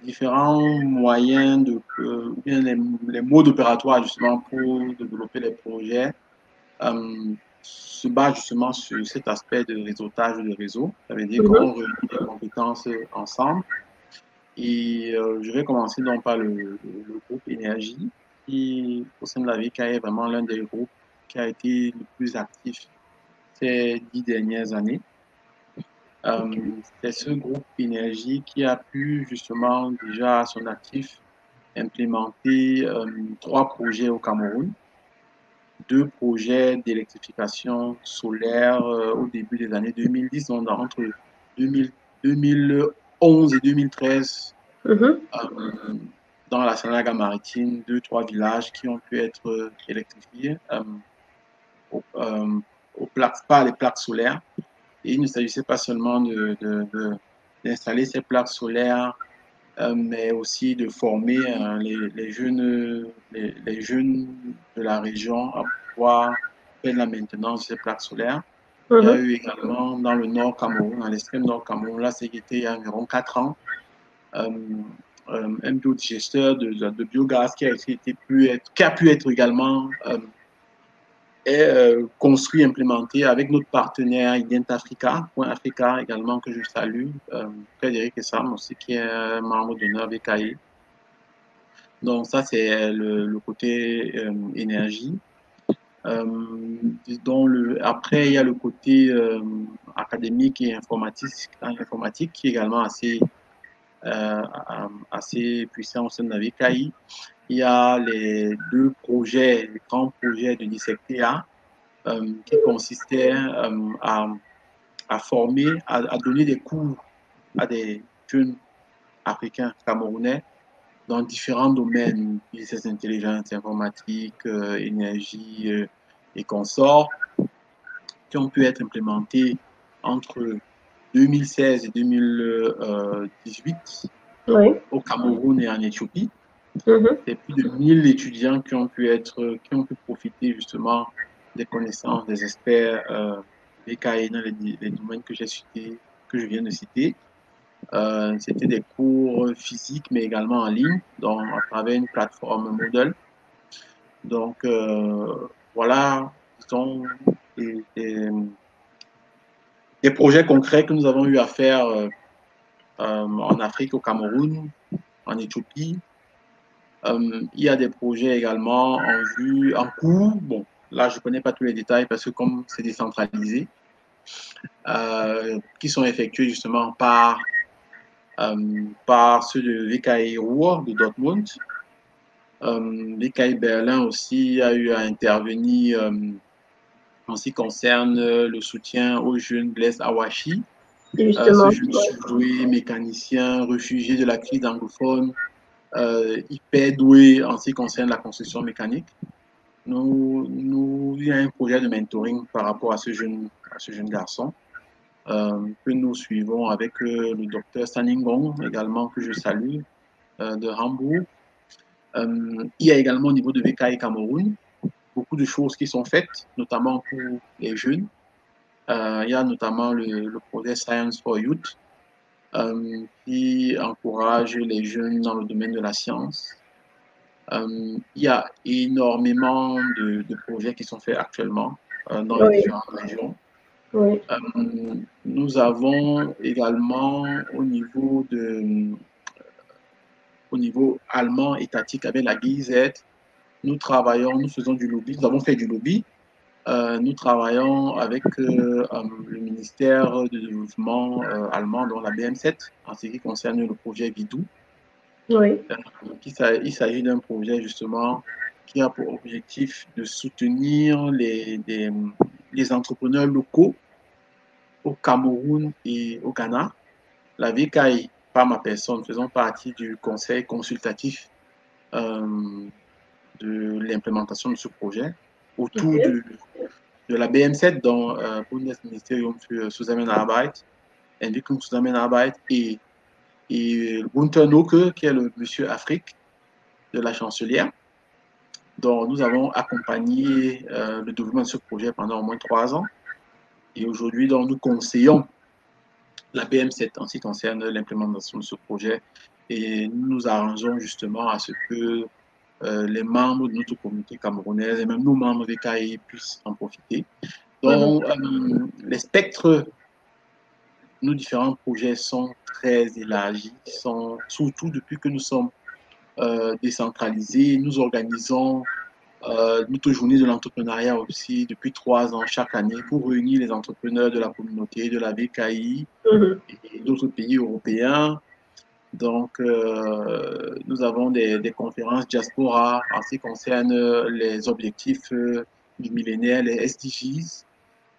différents moyens ou bien les modes opératoires justement pour développer les projets se basent justement sur cet aspect de réseautage de réseau. Ça veut dire qu'on réunit les compétences ensemble. Et je vais commencer donc par le groupe Énergie, qui au sein de la VK est vraiment l'un des groupes qui a été le plus actif ces 10 dernières années. C'est ce groupe Énergie qui a pu justement déjà à son actif implémenter 3 projets au Cameroun, 2 projets d'électrification solaire au début des années 2010, donc entre 2011 et 2013, dans la Sanaga maritime, 2, 3 villages qui ont pu être électrifiés par les plaques solaires. Et il ne s'agissait pas seulement d'installer ces plaques solaires, mais aussi de former les jeunes de la région à pouvoir faire la maintenance de ces plaques solaires. Il y a eu également dans le nord Cameroun, dans l'extrême nord Cameroun, là c'était il y a environ 4 ans, un biodigesteur de biogaz qui a pu être également construit, implémenté avec notre partenaire Identifrica également, que je salue, Frédéric Essam aussi, qui est membre d'honneur VKI. Donc ça, c'est le côté énergie. Après, il y a le côté académique et informatique qui est également assez puissant au sein de la VKI. Il y a les grands projets de l'ISECTA qui consistaient à former, à donner des cours à des jeunes africains camerounais dans différents domaines, business intelligence, informatique, énergie et consorts, qui ont pu être implémentés entre 2016 et 2018 au Cameroun et en Éthiopie. C'est plus de 1000 étudiants qui ont pu profiter justement des connaissances des experts BKI dans les domaines que je viens de citer. C'était des cours physiques, mais également en ligne, donc à travers une plateforme Moodle. Donc, voilà, ce sont des projets concrets que nous avons eu à faire en Afrique, au Cameroun, en Éthiopie. Il y a des projets également en vue, en cours. Bon, là, je ne connais pas tous les détails parce que comme c'est décentralisé, qui sont effectués justement par ceux de VKI Ruhr de Dortmund. VKI Berlin aussi a eu à intervenir en ce qui concerne le soutien aux jeunes Blaise Awashi, ce Justement. jeune surdoué mécanicien réfugié de la crise anglophone, hyper doué en ce qui concerne la construction mécanique. Il y a un projet de mentoring par rapport à ce jeune garçon que nous suivons avec le docteur Saningong, également que je salue, de Hambourg. Il y a également au niveau de VKI Cameroun beaucoup de choses qui sont faites, notamment pour les jeunes. Il y a notamment le projet Science for Youth qui encourage les jeunes dans le domaine de la science. Il y a énormément de projets qui sont faits actuellement dans les différentes régions. Oui. Nous avons également au niveau allemand étatique avec la GIZ, nous faisons du lobby, nous avons fait du lobby. Nous travaillons avec le ministère du développement allemand, dont la BM7, en ce qui concerne le projet Bidou. Oui. Il s'agit d'un projet justement qui a pour objectif de soutenir les entrepreneurs locaux au Cameroun et au Ghana. La VKI, par ma personne, faisons partie du conseil consultatif de l'implémentation de ce projet autour de la BM7, dont Bundesministerium für Zusammenarbeit, Entwicklung Zusammenarbeit et Gunther Noke, qui est le monsieur Afrique de la chancelière. Donc, nous avons accompagné le développement de ce projet pendant au moins 3 ans. Et aujourd'hui, nous conseillons la BM7 en ce qui concerne l'implémentation de ce projet. Et nous nous arrangeons justement à ce que les membres de notre communauté camerounaise et même nos membres des CAI puissent en profiter. Donc, les spectres, nos différents projets sont très élargis, surtout depuis que nous sommes décentralisés. Nous organisons notre journée de l'entrepreneuriat aussi depuis 3 ans chaque année pour réunir les entrepreneurs de la communauté, de la VKI et d'autres pays européens. Donc, nous avons des conférences diaspora en ce qui concerne les objectifs du millénaire, les SDGs.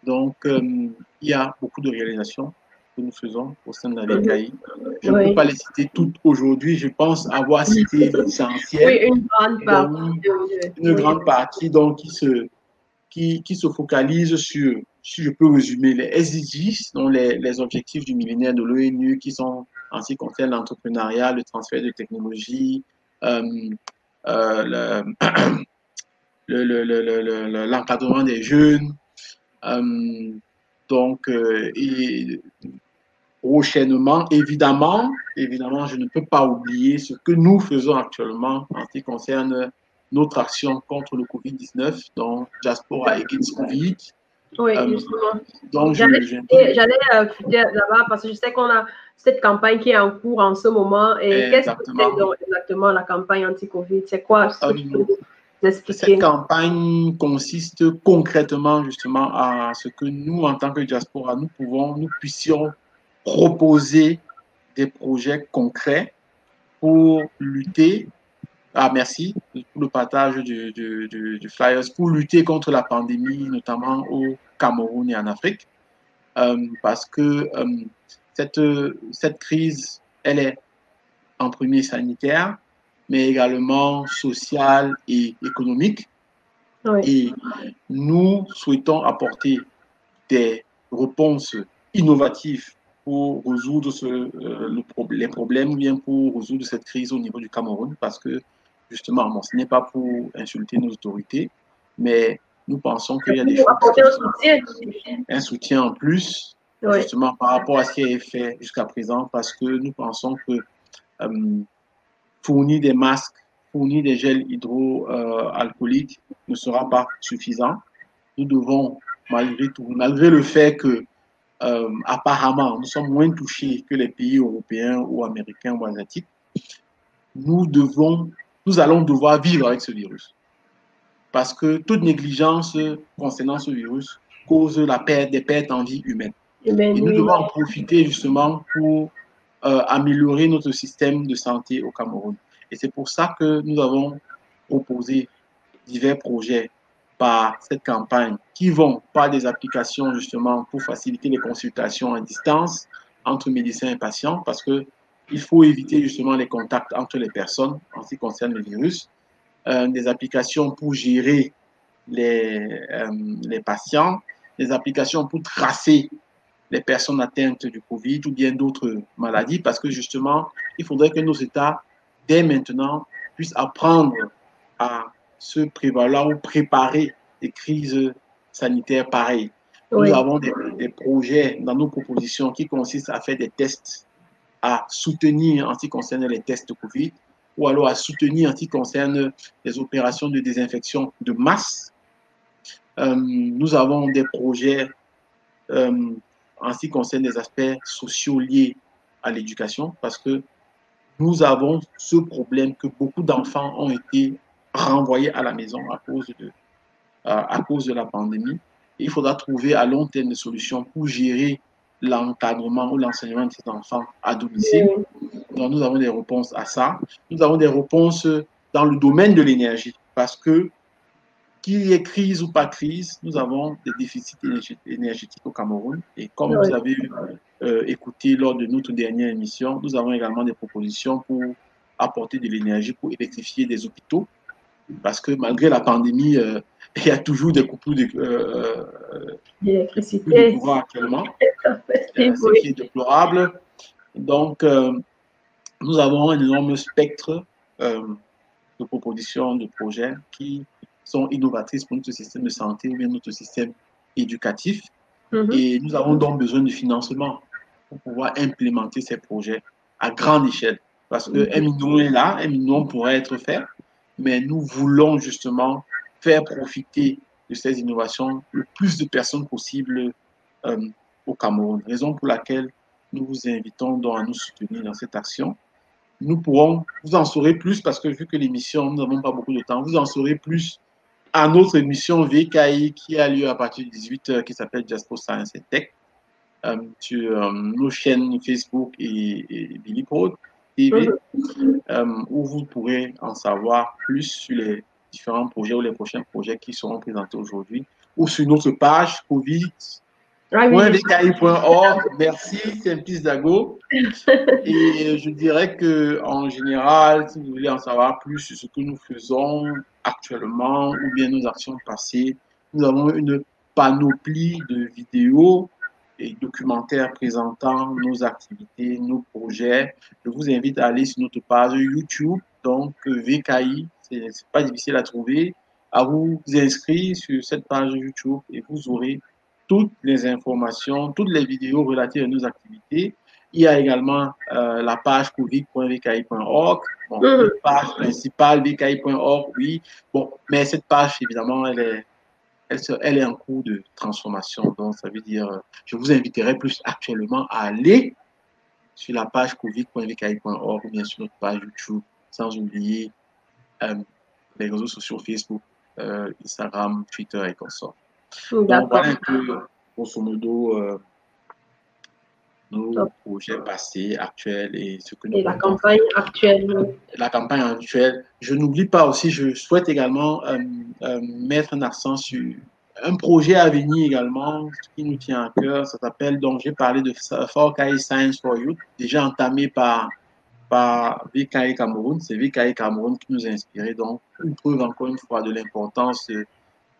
Donc, il y a beaucoup de réalisations que nous faisons au sein de la VKI. Je ne peux pas les citer toutes aujourd'hui. Je pense avoir cité l'essentiel. Oui, une grande partie. Une grande partie donc, qui se focalise sur, si je peux résumer, les SDGs, donc les objectifs du millénaire de l'ONU qui sont en ce qui concerne l'entrepreneuriat, le transfert de technologie, l'encadrement des jeunes. Et prochainement, évidemment, je ne peux pas oublier ce que nous faisons actuellement en ce qui concerne notre action contre le Covid-19, donc Diaspora Against Covid. Oui, justement. Donc, j'allais fuiter là-bas parce que je sais qu'on a cette campagne qui est en cours en ce moment. Et qu'est-ce que c'est donc exactement la campagne anti-Covid? C'est quoi ce que tu peux nous expliquer? Cette campagne consiste concrètement justement à ce que nous, en tant que diaspora, nous puissions proposer des projets concrets pour lutter. Merci pour le partage du flyers, pour lutter contre la pandémie, notamment au Cameroun et en Afrique. Parce que cette crise, elle est en premier sanitaire, mais également sociale et économique. Oui. Et nous souhaitons apporter des réponses innovatives pour résoudre les problèmes ou bien pour résoudre cette crise au niveau du Cameroun, parce que justement, bon, ce n'est pas pour insulter nos autorités, mais nous pensons qu'il y a des choses qui sont un soutien en plus Oui. justement par rapport à ce qui est fait jusqu'à présent, parce que nous pensons que fournir des masques, fournir des gels hydroalcooliques ne sera pas suffisant. Nous devons, malgré tout, malgré le fait que apparemment nous sommes moins touchés que les pays européens ou américains ou asiatiques, nous allons devoir vivre avec ce virus. Parce que toute négligence concernant ce virus cause des pertes en vie humaine. Ben, Et nous oui. devons en profiter justement pour améliorer notre système de santé au Cameroun. Et c'est pour ça que nous avons proposé divers projets par cette campagne qui vont par des applications justement pour faciliter les consultations à distance entre médecins et patients, parce que il faut éviter justement les contacts entre les personnes en ce qui concerne le virus. Des applications pour gérer les patients, des applications pour tracer les personnes atteintes du Covid ou bien d'autres maladies, parce que justement, il faudrait que nos États, dès maintenant, puissent apprendre à se prévaloir ou préparer des crises sanitaires pareilles. Nous Oui. avons des projets dans nos propositions qui consistent à faire des tests, à soutenir en ce qui concerne les tests Covid, ou alors à soutenir en ce qui concerne les opérations de désinfection de masse. Nous avons des projets en ce qui concerne les aspects sociaux liés à l'éducation, parce que nous avons ce problème que beaucoup d'enfants ont été renvoyés à la maison à cause de la pandémie. Et il faudra trouver à long terme des solutions pour gérer l'encadrement ou l'enseignement de ces enfants à domicile. Donc, nous avons des réponses à ça. Nous avons des réponses dans le domaine de l'énergie, parce que qu'il y ait crise ou pas crise, nous avons des déficits énergétiques au Cameroun. Et comme Oui. vous avez écouté lors de notre dernière émission, nous avons également des propositions pour apporter de l'énergie pour électrifier des hôpitaux. Parce que malgré la pandémie, il y a toujours des coupures de L'électricité. courant actuellement, ce Oui. qui est déplorable. Donc, nous avons un énorme spectre de propositions, de projets qui sont innovatrices pour notre système de santé ou bien notre système éducatif. Et nous avons donc besoin de financement pour pouvoir implémenter ces projets à grande échelle. Parce qu'un million est là, 1 million pourrait être fait, mais nous voulons justement faire profiter de ces innovations le plus de personnes possible au Cameroun. Raison pour laquelle nous vous invitons donc à nous soutenir dans cette action. Nous pourrons, vous en saurez plus parce que vu que l'émission, nous n'avons pas beaucoup de temps, vous en saurez plus à notre émission VKI qui a lieu à partir de 18h qui s'appelle Jaspo Science et Tech sur nos chaînes Facebook et Billy Prod TV où vous pourrez en savoir plus sur les différents projets ou les prochains projets qui seront présentés aujourd'hui ou sur notre page covid.vki.org. Merci, Simplice Dago. Et je dirais que en général, si vous voulez en savoir plus sur ce que nous faisons actuellement ou bien nos actions passées, nous avons une panoplie de vidéos et documentaires présentant nos activités, nos projets. Je vous invite à aller sur notre page YouTube, donc VKI, c'est pas difficile à trouver, à vous inscrire sur cette page YouTube et vous aurez toutes les informations, toutes les vidéos relatives à nos activités. Il y a également la page covid.vki.org, bon, notre page principale vki.org, oui, bon, mais cette page, évidemment, elle est en cours de transformation. Donc, ça veut dire, je vous inviterai plus actuellement à aller sur la page covid.vki.org ou bien sur notre page YouTube, sans oublier les réseaux sociaux Facebook, Instagram, Twitter et consorts. Donc, voilà un peu, grosso modo, nos projets passés, actuels et ce que nous et la campagne actuelle. La campagne actuelle. Je n'oublie pas aussi, je souhaite également mettre un accent sur un projet à venir également qui nous tient à cœur. Ça s'appelle, donc j'ai parlé de Forkai Science for Youth, déjà entamé par VKI Cameroun. C'est VKI Cameroun qui nous a inspiré. Donc, une preuve encore une fois de l'importance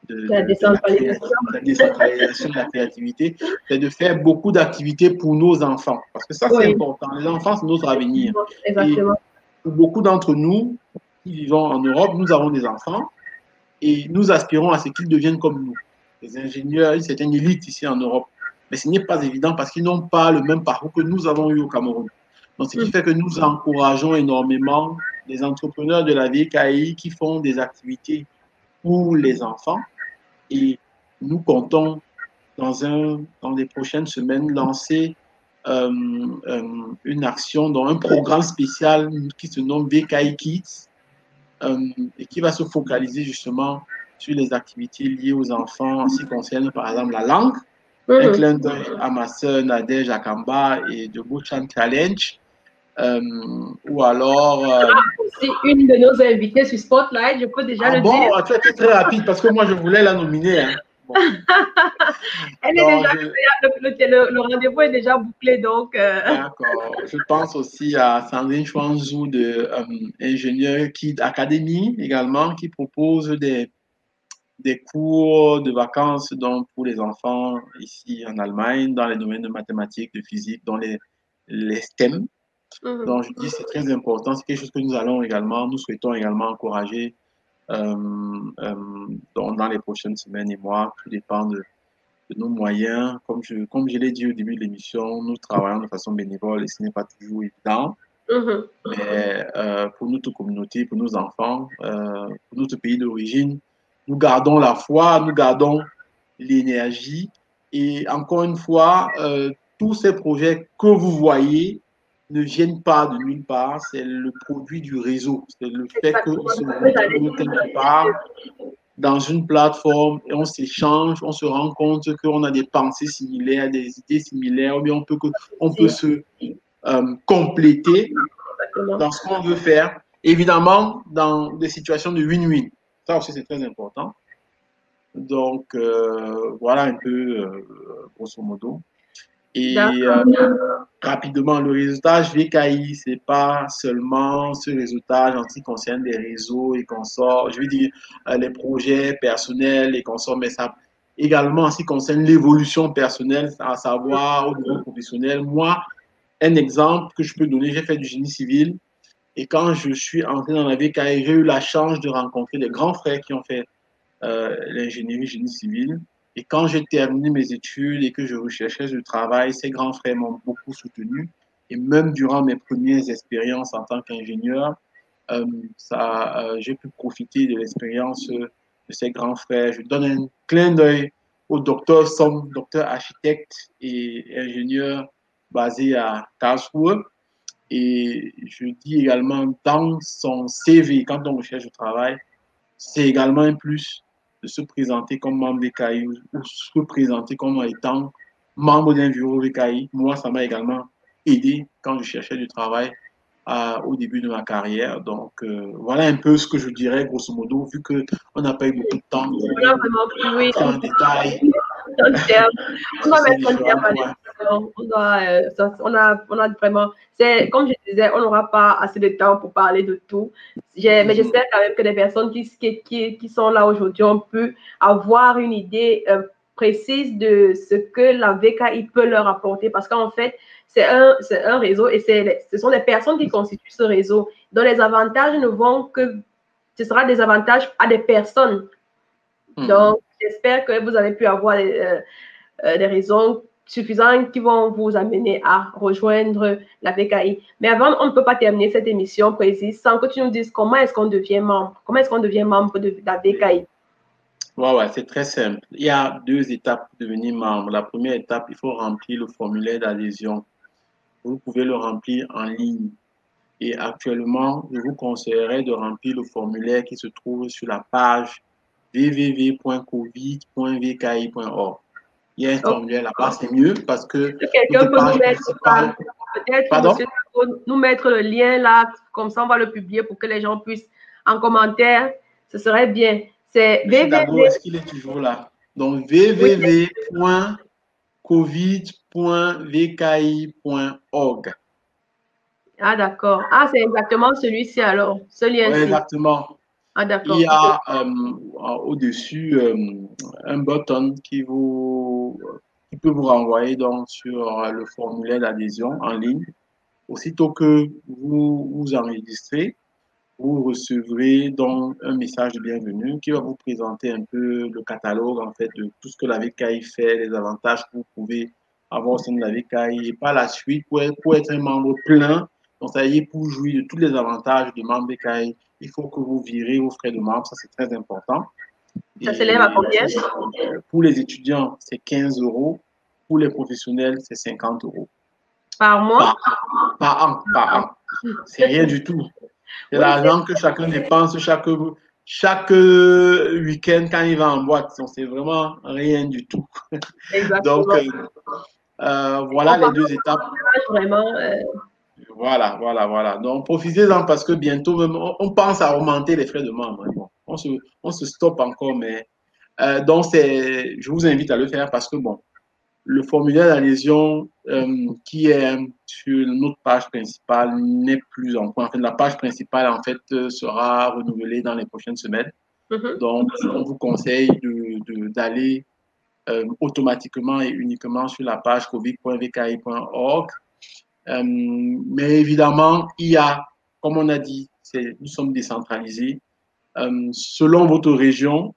La décentralisation. La décentralisation de la créativité, c'est de faire beaucoup d'activités pour nos enfants. Parce que ça, c'est important. Les enfants, c'est notre avenir. Exactement. Et pour beaucoup d'entre nous qui vivons en Europe, nous avons des enfants et nous aspirons à ce qu'ils deviennent comme nous. Les ingénieurs, c'est une élite ici en Europe. mais ce n'est pas évident parce qu'ils n'ont pas le même parcours que nous avons eu au Cameroun. Donc, ce qui fait que nous encourageons énormément les entrepreneurs de la VKI qui font des activités pour les enfants et nous comptons dans les prochaines semaines lancer une action, dans un programme spécial qui se nomme VKI Kids et qui va se focaliser justement sur les activités liées aux enfants en ce qui concerne par exemple la langue. Un clin d'œil à ma sœur Nadège Akamba et de Bochan Challenge. Ou alors. C'est une de nos invitées sur Spotlight, je peux déjà le dire. Tu as été très rapide parce que moi je voulais la nominer. Hein. Bon. Elle est déjà, le rendez-vous est déjà bouclé, donc. D'accord. Je pense aussi à Sandrine Chouanzou de Ingénieur Kid Academy également, qui propose des cours de vacances donc, pour les enfants ici en Allemagne, dans les domaines de mathématiques, de physique, dans les STEM. Donc, je dis c'est très important, c'est quelque chose que nous souhaitons également encourager dans les prochaines semaines et mois. Tout dépend de nos moyens. Comme je l'ai dit au début de l'émission, nous travaillons de façon bénévole et ce n'est pas toujours évident. Mais pour notre communauté, pour nos enfants, pour notre pays d'origine, nous gardons la foi, nous gardons l'énergie. Et encore une fois, tous ces projets que vous voyez ne viennent pas de nulle part, c'est le produit du réseau. C'est le fait qu'ils se retrouvent quelque part dans une plateforme et on s'échange, on se rend compte qu'on a des pensées similaires, des idées similaires, ou bien on peut se compléter dans ce qu'on veut faire. Évidemment, dans des situations de win-win. Ça aussi, c'est très important. Donc, voilà un peu, grosso modo. Et rapidement, le réseautage VKI, ce n'est pas seulement ce réseautage en ce qui concerne les réseaux et consorts, je veux dire les projets personnels et consorts, mais ça également en ce qui concerne l'évolution personnelle, à savoir au niveau professionnel. Moi, un exemple que je peux donner, j'ai fait du génie civil et quand je suis entré dans la VKI, j'ai eu la chance de rencontrer des grands frères qui ont fait l'ingénierie génie civil. Et quand j'ai terminé mes études et que je recherchais du travail, ces grands frères m'ont beaucoup soutenu. Et même durant mes premières expériences en tant qu'ingénieur, j'ai pu profiter de l'expérience de ces grands frères. Je donne un clin d'œil au docteur Som, docteur architecte et ingénieur basé à Karlsruhe. Et je dis également dans son CV, quand on recherche du travail, c'est également un plus de se présenter comme membre VKI ou se présenter comme étant membre d'un bureau VKI. Moi, ça m'a également aidé quand je cherchais du travail au début de ma carrière. Donc, voilà un peu ce que je dirais, grosso modo, vu qu'on n'a pas eu beaucoup de temps On a vraiment pris, oui. en détail. On doit mettre un terme à l'émission. On a vraiment, c'est comme je disais, on n'aura pas assez de temps pour parler de tout. Mais j'espère quand même que les personnes qui sont là aujourd'hui ont pu avoir une idée précise de ce que la VKI peut leur apporter. Parce qu'en fait, c'est un réseau et ce sont les personnes qui constituent ce réseau. Donc, les avantages ne vont que, ce sera des avantages à des personnes. Donc, j'espère que vous avez pu avoir des raisons suffisantes qui vont vous amener à rejoindre la VKI. Mais avant, on ne peut pas terminer cette émission précise sans que tu nous dises comment est-ce qu'on devient membre. Comment est-ce qu'on devient membre de la VKI? Ouais, c'est très simple. Il y a deux étapes pour devenir membre. La première étape, il faut remplir le formulaire d'adhésion. Vous pouvez le remplir en ligne. Et actuellement, je vous conseillerais de remplir le formulaire qui se trouve sur la page www.covid.vki.org. Il y a un formulaire là-bas, c'est mieux parce que quelqu'un peut nous mettre ça, peut-être Pardon? monsieur nous mettre le lien là, comme ça on va le publier pour que les gens puissent en commentaire, ce serait bien. C'est www. Est-ce qu'il est toujours là? Donc www.covid.vki.org. Ah, d'accord. Ah, c'est exactement celui-ci alors, ce lien-ci. Oui, exactement. Ah, d'accord. Il y a au-dessus un button qui peut vous renvoyer donc sur le formulaire d'adhésion en ligne. Aussitôt que vous vous enregistrez, vous recevrez donc un message de bienvenue qui va vous présenter un peu le catalogue en fait de tout ce que la VKI fait, les avantages que vous pouvez avoir au sein de la VKI. Et par la suite, pour être un membre plein, donc ça y est, pour jouir de tous les avantages de membre VKI, il faut que vous virez vos frais de membre, ça c'est très important. Ça s'élève à combien? Pour les étudiants, c'est 15 euros. Pour les professionnels, c'est 50 euros. Par mois? Par an. C'est rien du tout. C'est l'argent que chacun dépense chaque week-end quand il va en boîte. Donc, c'est vraiment rien du tout. Exactement. Donc, voilà les deux étapes. Vraiment. Voilà. Donc, profitez-en parce que bientôt, même, on pense à augmenter les frais de membre. Bon, on se stoppe encore, mais donc, je vous invite à le faire parce que, bon, le formulaire d'adhésion qui est sur notre page principale n'est plus en point. En fait, la page principale, en fait, sera renouvelée dans les prochaines semaines. Donc, on vous conseille d'aller automatiquement et uniquement sur la page covid.vki.org. Mais évidemment, il y a, comme on a dit, nous sommes décentralisés. Selon votre région,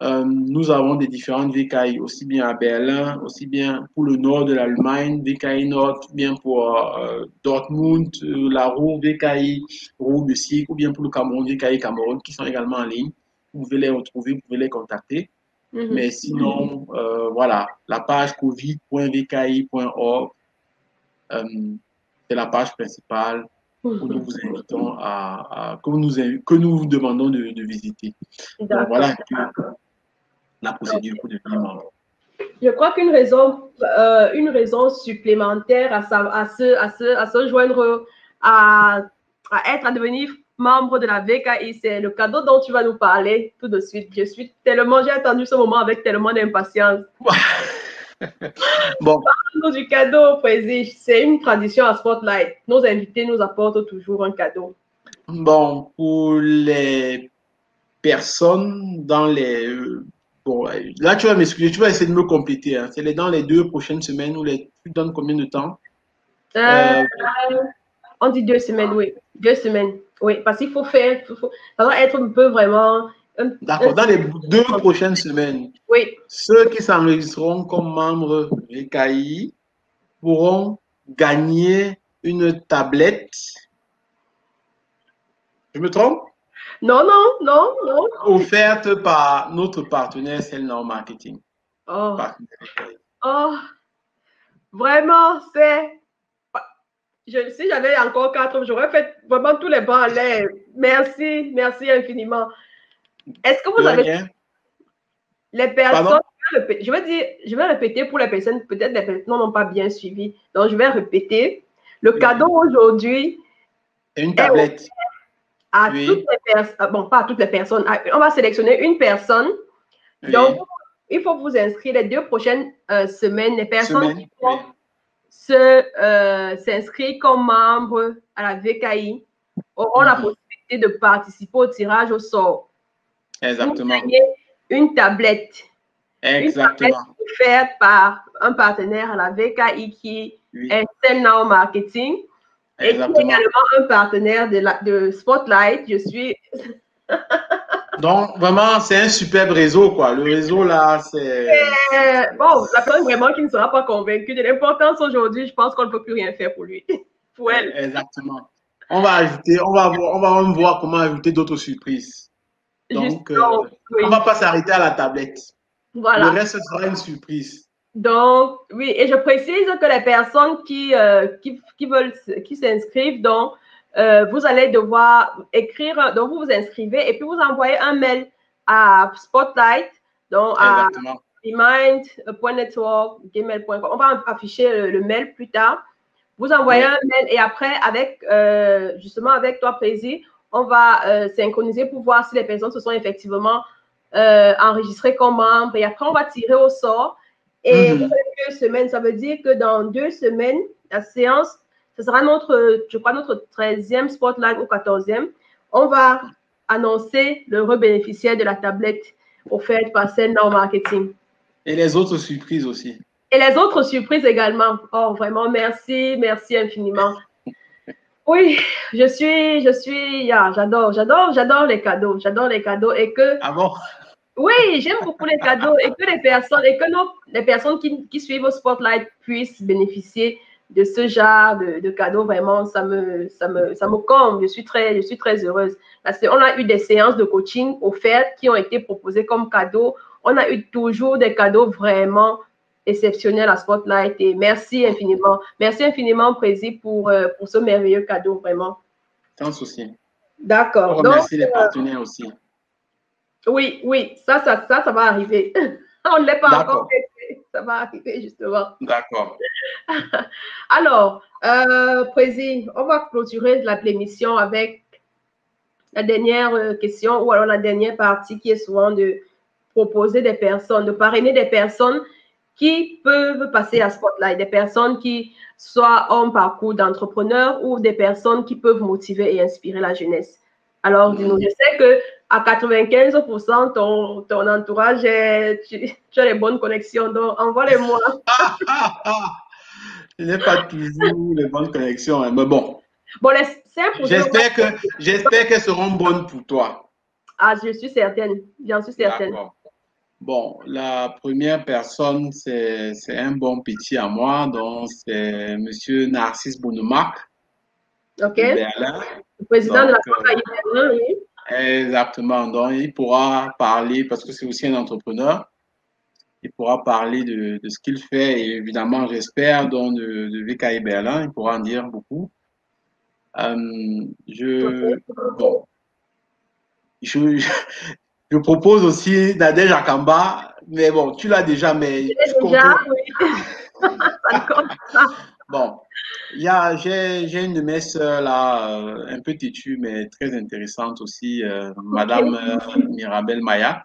nous avons des différentes VKI, aussi bien à Berlin, aussi bien pour le nord de l'Allemagne, VKI Nord, bien pour Dortmund, la Ruhr, VKI Ruhr Musique, ou bien pour le Cameroun, VKI Cameroun, qui sont également en ligne. Vous pouvez les retrouver, vous pouvez les contacter. Mais sinon, voilà, la page covid.vki.org, c'est la page principale où nous vous invitons que nous vous demandons de visiter. Donc voilà la procédure pour devenir membre. Je crois qu'une raison supplémentaire à se joindre, à devenir membre de la VKI, c'est le cadeau dont tu vas nous parler tout de suite. J'ai attendu ce moment avec tellement d'impatience. Bon. Parle-nous du cadeau, Président. C'est une tradition à Spotlight. Nos invités nous apportent toujours un cadeau. Bon, pour les personnes dans les... Bon, là, tu vas m'excuser, tu vas essayer de me compléter. Hein. C'est dans les 2 prochaines semaines ou tu donnes combien de temps? On dit 2 semaines, oui. 2 semaines, oui. Parce qu'il faut faire... Ça doit être un peu vraiment... D'accord, dans les 2 prochaines semaines, oui. Ceux qui s'enregistreront comme membres VKI pourront gagner une tablette. Je me trompe? Non. Offerte par notre partenaire Cellnow Marketing. Vraiment, c'est... Si j'avais encore 4, j'aurais fait vraiment tous les bancs à l'air. Merci infiniment. Est-ce que vous avez... Les personnes... Je vais répéter pour les personnes, peut-être les personnes n'ont pas bien suivi. Donc, je vais répéter. Le cadeau aujourd'hui... Une tablette. À toutes les personnes... Bon, pas à toutes les personnes. On va sélectionner une personne. Donc, il faut vous inscrire les 2 prochaines semaines. Les personnes qui vont s'inscrire comme membres à la VKI auront la possibilité de participer au tirage au sort. Exactement. Vous gagnez une tablette. Exactement. Une tablette offerte par un partenaire à la VKI qui est Cellnow Marketing. Exactement. Et qui est également un partenaire de Spotlight. Je suis... Donc, vraiment, c'est un superbe réseau, quoi. Le réseau, là, c'est... Bon, la personne vraiment qui ne sera pas convaincue de l'importance aujourd'hui, je pense qu'on ne peut plus rien faire pour lui. Pour elle. Exactement. On va même voir comment ajouter d'autres surprises. Donc, on ne va pas s'arrêter à la tablette. Voilà. Le reste sera une surprise. Donc, oui, et je précise que les personnes qui s'inscrivent, donc, vous allez devoir écrire, donc vous vous inscrivez et puis vous envoyez un mail à Spotlight, donc à remind.network@gmail.com. On va afficher le mail plus tard. Vous envoyez un mail et après, justement avec toi, Prési, on va synchroniser pour voir si les personnes se sont effectivement enregistrées comme membres et après, on va tirer au sort. Et 2 semaines, ça veut dire que dans 2 semaines, la séance, ce sera notre 13e Spotlight ou 14e. On va annoncer le bénéficiaire de la tablette offerte par Cellnow Marketing. Et les autres surprises aussi. Et les autres surprises également. Oh, vraiment, merci infiniment. Oui, j'adore les cadeaux. Et que... Ah bon? Oui, j'aime beaucoup les cadeaux et que les personnes qui suivent au Spotlight puissent bénéficier de ce genre de cadeaux. Vraiment, ça me comble. Je suis très heureuse. Parce qu'on a eu des séances de coaching offertes qui ont été proposées comme cadeaux. On a eu toujours des cadeaux vraiment exceptionnels à Spotlight. Et merci infiniment. Merci infiniment, Prési, pour ce merveilleux cadeau, vraiment. Sans souci. D'accord. On remercie les partenaires aussi. Oui, oui, ça va arriver. On ne l'est pas encore fait. Ça va arriver, justement. D'accord. Alors, Président, on va clôturer l'émission avec la dernière question ou alors la dernière partie qui est souvent de proposer des personnes, de parrainer des personnes qui peuvent passer à Spotlight, des personnes qui soient en parcours d'entrepreneur ou des personnes qui peuvent motiver et inspirer la jeunesse. Alors, dis-nous, je sais que à 95%, ton entourage, tu as les bonnes connexions, donc envoie-les-moi. Je n'ai pas toujours les bonnes connexions, hein, mais bon. Bon, j'espère qu'elles seront bonnes pour toi. Ah, je suis certaine, j'en suis certaine. D'accord. Bon, la première personne, c'est un bon petit à moi, donc c'est Monsieur Narcisse Bounomak OK. de Berlin. Le président de la Banque Berlin, oui. Exactement. Donc, il pourra parler, parce que c'est aussi un entrepreneur, il pourra parler de ce qu'il fait et évidemment, j'espère, donc de VKI Berlin, il pourra en dire beaucoup. Bon, je propose aussi Nadège Akamba, mais bon, tu l'as déjà, mais déjà, oui. Ça compte pas. Bon, j'ai une de mes sœurs là, un peu têtue, mais très intéressante aussi, Madame Mirabel Mayak.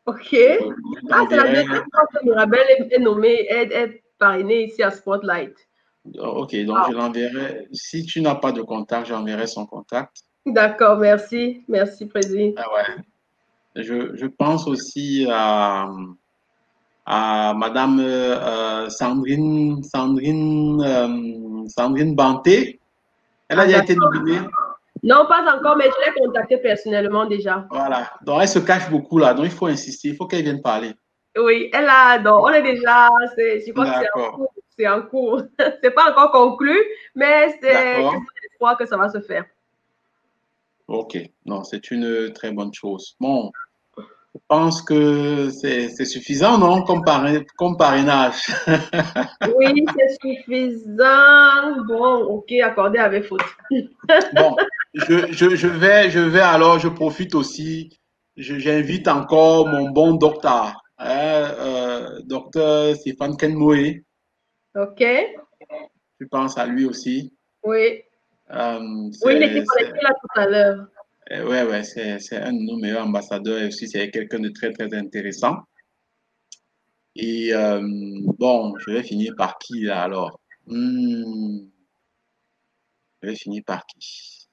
OK. C'est la deuxième fois que Mirabel est nommée, est parrainée ici à Spotlight. OK, donc je l'enverrai. Si tu n'as pas de contact, j'enverrai son contact. D'accord, merci. Merci, Président. Ah ouais. Je pense aussi à Madame Sandrine Banté. Elle a déjà été nominée. Non, pas encore, mais je l'ai contactée personnellement déjà. Voilà. Donc, elle se cache beaucoup là. Donc, il faut insister. Il faut qu'elle vienne parler. Oui, elle a. Donc, on est déjà. Je crois que c'est en cours. C'est pas encore conclu, mais c'est l'espoir que ça va se faire. OK. Non, c'est une très bonne chose. Bon, je pense que c'est suffisant, non, comme parrainage. Oui, c'est suffisant. Bon, OK, accordé avec faute. Bon, je vais alors, je profite aussi. J'invite encore mon bon docteur, docteur Stéphane Kenmoé. OK. Je pense à lui aussi. Oui. Oui, il était connecté là tout à l'heure. Ouais, c'est un de nos meilleurs ambassadeurs et aussi c'est quelqu'un de très, très intéressant. Et bon, je vais finir par qui là alors? Je vais finir par qui?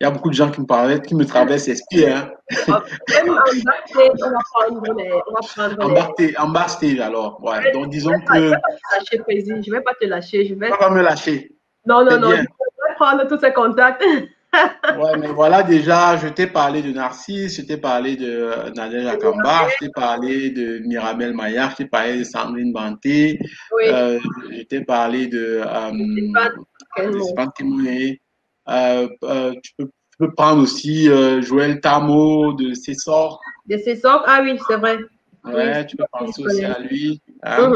Il y a beaucoup de gens qui me traversent l'esprit. Hein? Même en backstage, on va prendre en backstage alors. Ouais. Donc disons que. Je vais pas te lâcher, Président. Je vais pas te lâcher. Tu vas pas me lâcher. Non. Je vais prendre tous ces contacts. Ouais, mais voilà, déjà, je t'ai parlé de Narcisse, je t'ai parlé de Nadège Akamba, je t'ai parlé de Mirabel Maillard, je t'ai parlé de Sandrine Banté, Oui. Je t'ai parlé de Stéphane Kimoué. Tu peux prendre aussi Joël Tamo de Cessor. De Cessor, ah oui, c'est vrai. Ouais, oui, tu peux penser aussi à lui. Hein?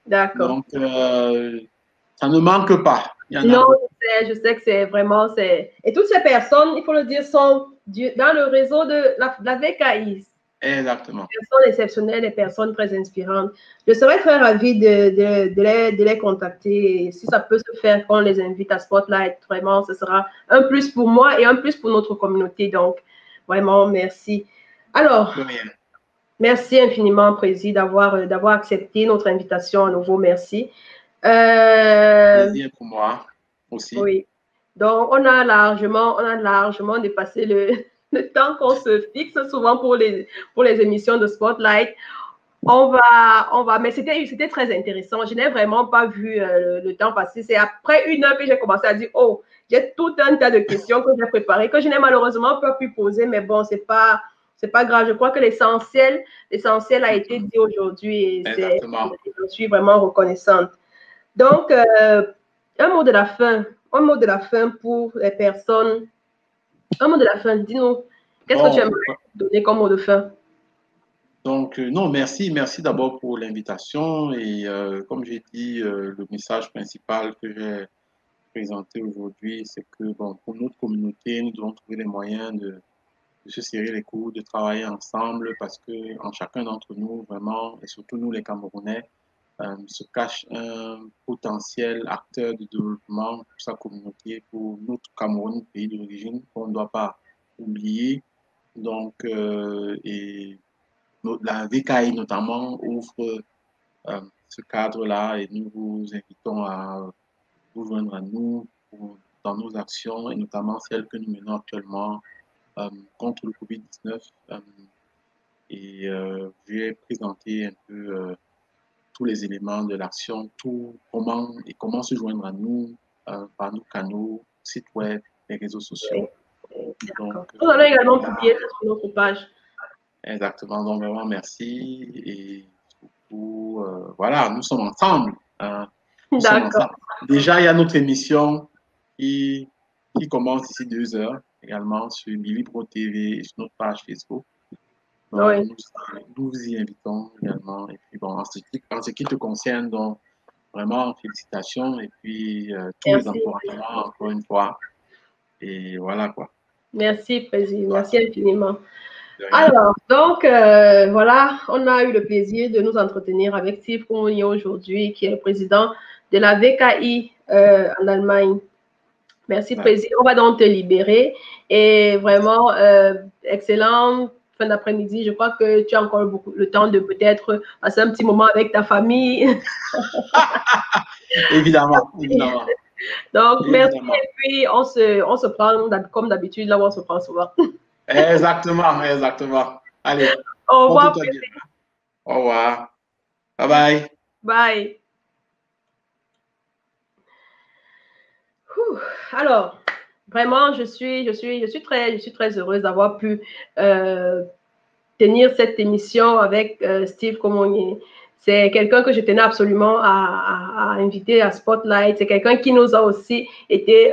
D'accord. Donc, ça ne manque pas. Non, je sais que c'est vraiment. Et toutes ces personnes, il faut le dire, sont dans le réseau de la VKI. Exactement. Des personnes exceptionnelles, des personnes très inspirantes. Je serais très ravie de les contacter. Et si ça peut se faire, qu'on les invite à Spotlight, vraiment, ce sera un plus pour moi et un plus pour notre communauté. Donc, vraiment, merci. Alors, merci infiniment, Président, d'avoir accepté notre invitation à nouveau. Merci. Plaisir pour moi aussi. Oui. Donc, on a largement dépassé le temps qu'on se fixe souvent pour les émissions de Spotlight. On va, mais c'était très intéressant. Je n'ai vraiment pas vu le temps passer. C'est après 1 heure que j'ai commencé à dire, oh, j'ai tout un tas de questions que j'ai préparées, que je n'ai malheureusement pas pu poser, mais bon, c'est pas c'est pas grave. Je crois que l'essentiel a été dit aujourd'hui et je suis vraiment reconnaissante. Donc, un mot de la fin pour les personnes. Un mot de la fin, dis-nous, qu'est-ce que tu aimerais donner comme mot de fin? Donc, non, merci d'abord pour l'invitation et comme j'ai dit, le message principal que j'ai présenté aujourd'hui, c'est que bon, pour notre communauté, nous devons trouver les moyens de se serrer les coudes, de travailler ensemble parce que en chacun d'entre nous, vraiment, et surtout nous les Camerounais, se cache un potentiel acteur de développement pour sa communauté, pour notre Cameroun, pays d'origine, qu'on ne doit pas oublier. Donc, et la VKI notamment ouvre ce cadre-là et nous vous invitons à vous joindre à nous dans nos actions et notamment celles que nous menons actuellement contre le Covid-19. Et je vais présenter un peu tous les éléments de l'action, comment se joindre à nous par nos canaux, site web, les réseaux sociaux. Donc, nous allons également publier sur notre page. Exactement, donc vraiment merci et surtout, voilà, nous sommes ensemble. D'accord. Déjà, il y a notre émission qui commence ici 2 heures également sur Libro TV et sur notre page Facebook. Donc, oui. Nous vous y invitons également. Et puis, bon, en ce qui te concerne, donc, vraiment, félicitations et puis tous les encouragements encore une fois. Et voilà quoi. Merci, Président. Merci infiniment. Alors, donc, voilà, on a eu le plaisir de nous entretenir avec Steve Koumounia aujourd'hui, qui est le président de la VKI en Allemagne. Merci, Président. On va donc te libérer. Et vraiment, excellent fin d'après-midi. Je crois que tu as encore le temps de peut-être passer un petit moment avec ta famille. Évidemment. Donc, merci. Et puis, on se prend comme d'habitude, là où on se prend souvent. Exactement. Allez. Au revoir. Au revoir. Bye bye. Bye. Alors, vraiment, je suis très heureuse d'avoir pu tenir cette émission avec Steve Koumounia. C'est quelqu'un que je tenais absolument à inviter à Spotlight. C'est quelqu'un qui nous a aussi été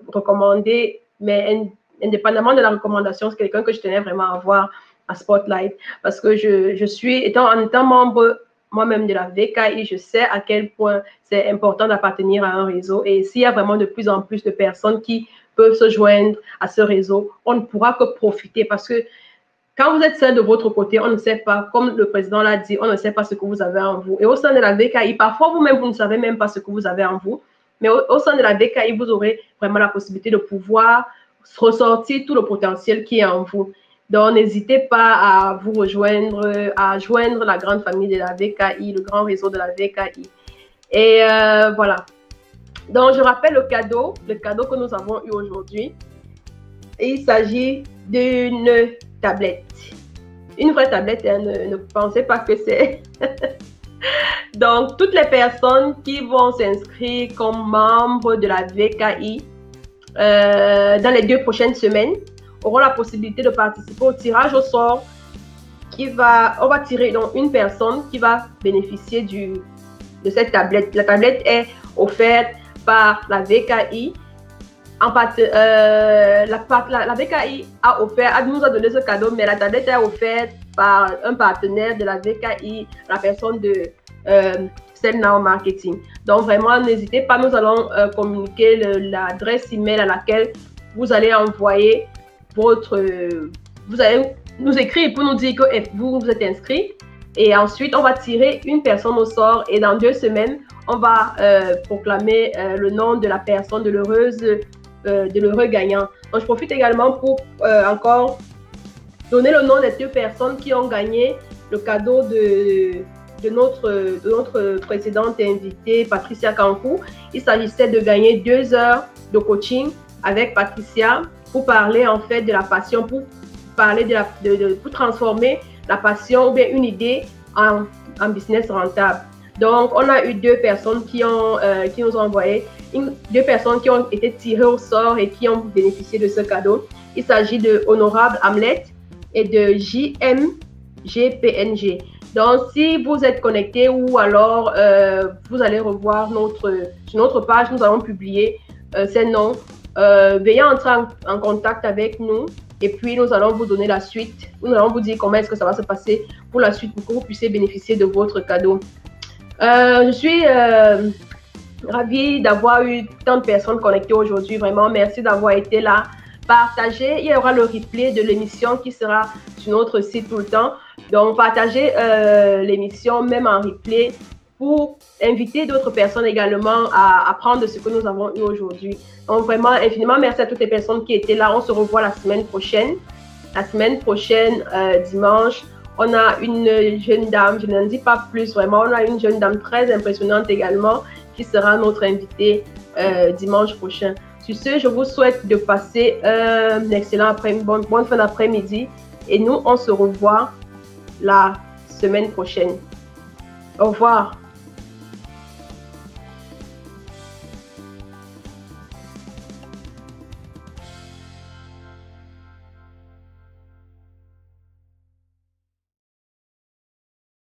recommandé, mais indépendamment de la recommandation, c'est quelqu'un que je tenais vraiment à voir à Spotlight parce que en étant membre moi-même de la VKI, je sais à quel point c'est important d'appartenir à un réseau. Et s'il y a vraiment de plus en plus de personnes qui peuvent se joindre à ce réseau, on ne pourra que profiter parce que quand vous êtes seul de votre côté, on ne sait pas, comme le président l'a dit, on ne sait pas ce que vous avez en vous. Et au sein de la VKI, parfois vous-même, vous ne savez même pas ce que vous avez en vous. Mais au sein de la VKI, vous aurez vraiment la possibilité de pouvoir ressortir tout le potentiel qui est en vous. Donc, n'hésitez pas à vous rejoindre, à joindre la grande famille de la VKI, le grand réseau de la VKI. Et voilà. Donc, je rappelle le cadeau que nous avons eu aujourd'hui. Il s'agit d'une tablette. Une vraie tablette, hein, ne pensez pas que c'est... Donc, toutes les personnes qui vont s'inscrire comme membres de la VKI dans les 2 prochaines semaines auront la possibilité de participer au tirage au sort on va tirer donc une personne qui va bénéficier de cette tablette. La tablette est offerte par la VKI. La VKI nous a donné ce cadeau, mais la tablette est offerte par un partenaire de la VKI, la personne de Now Marketing. Donc vraiment, n'hésitez pas, nous allons communiquer l'adresse email à laquelle vous allez envoyer vous allez nous écrire pour nous dire que vous êtes inscrit. Et ensuite, on va tirer une personne au sort et dans 2 semaines, on va proclamer le nom de la personne, de l'heureux gagnant. Donc, je profite également pour encore donner le nom des 2 personnes qui ont gagné le cadeau de notre précédente invitée, Patricia Kankou. Il s'agissait de gagner 2 heures de coaching avec Patricia pour parler en fait de la passion, pour parler pour transformer la passion ou bien une idée en business rentable. Donc, on a eu 2 personnes qui nous ont envoyé, 2 personnes qui ont été tirées au sort et qui ont bénéficié de ce cadeau. Il s'agit de Honorable Hamlet et de JMGPNG. Donc, si vous êtes connecté ou alors vous allez revoir sur notre page, nous allons publier ces noms. Veuillez entrer en contact avec nous et puis nous allons vous donner la suite. Nous allons vous dire comment est-ce que ça va se passer pour la suite pour que vous puissiez bénéficier de votre cadeau. Je suis ravie d'avoir eu tant de personnes connectées aujourd'hui. Vraiment, merci d'avoir été là. Partagez. Il y aura le replay de l'émission qui sera sur notre site tout le temps. Donc, partagez l'émission même en replay pour inviter d'autres personnes également à apprendre de ce que nous avons eu aujourd'hui. Donc, vraiment, infiniment merci à toutes les personnes qui étaient là. On se revoit la semaine prochaine. La semaine prochaine, dimanche, on a une jeune dame, je n'en dis pas plus vraiment, on a une jeune dame très impressionnante également qui sera notre invitée dimanche prochain. Sur ce, je vous souhaite de passer un excellent bonne fin d'après-midi et nous, on se revoit la semaine prochaine. Au revoir.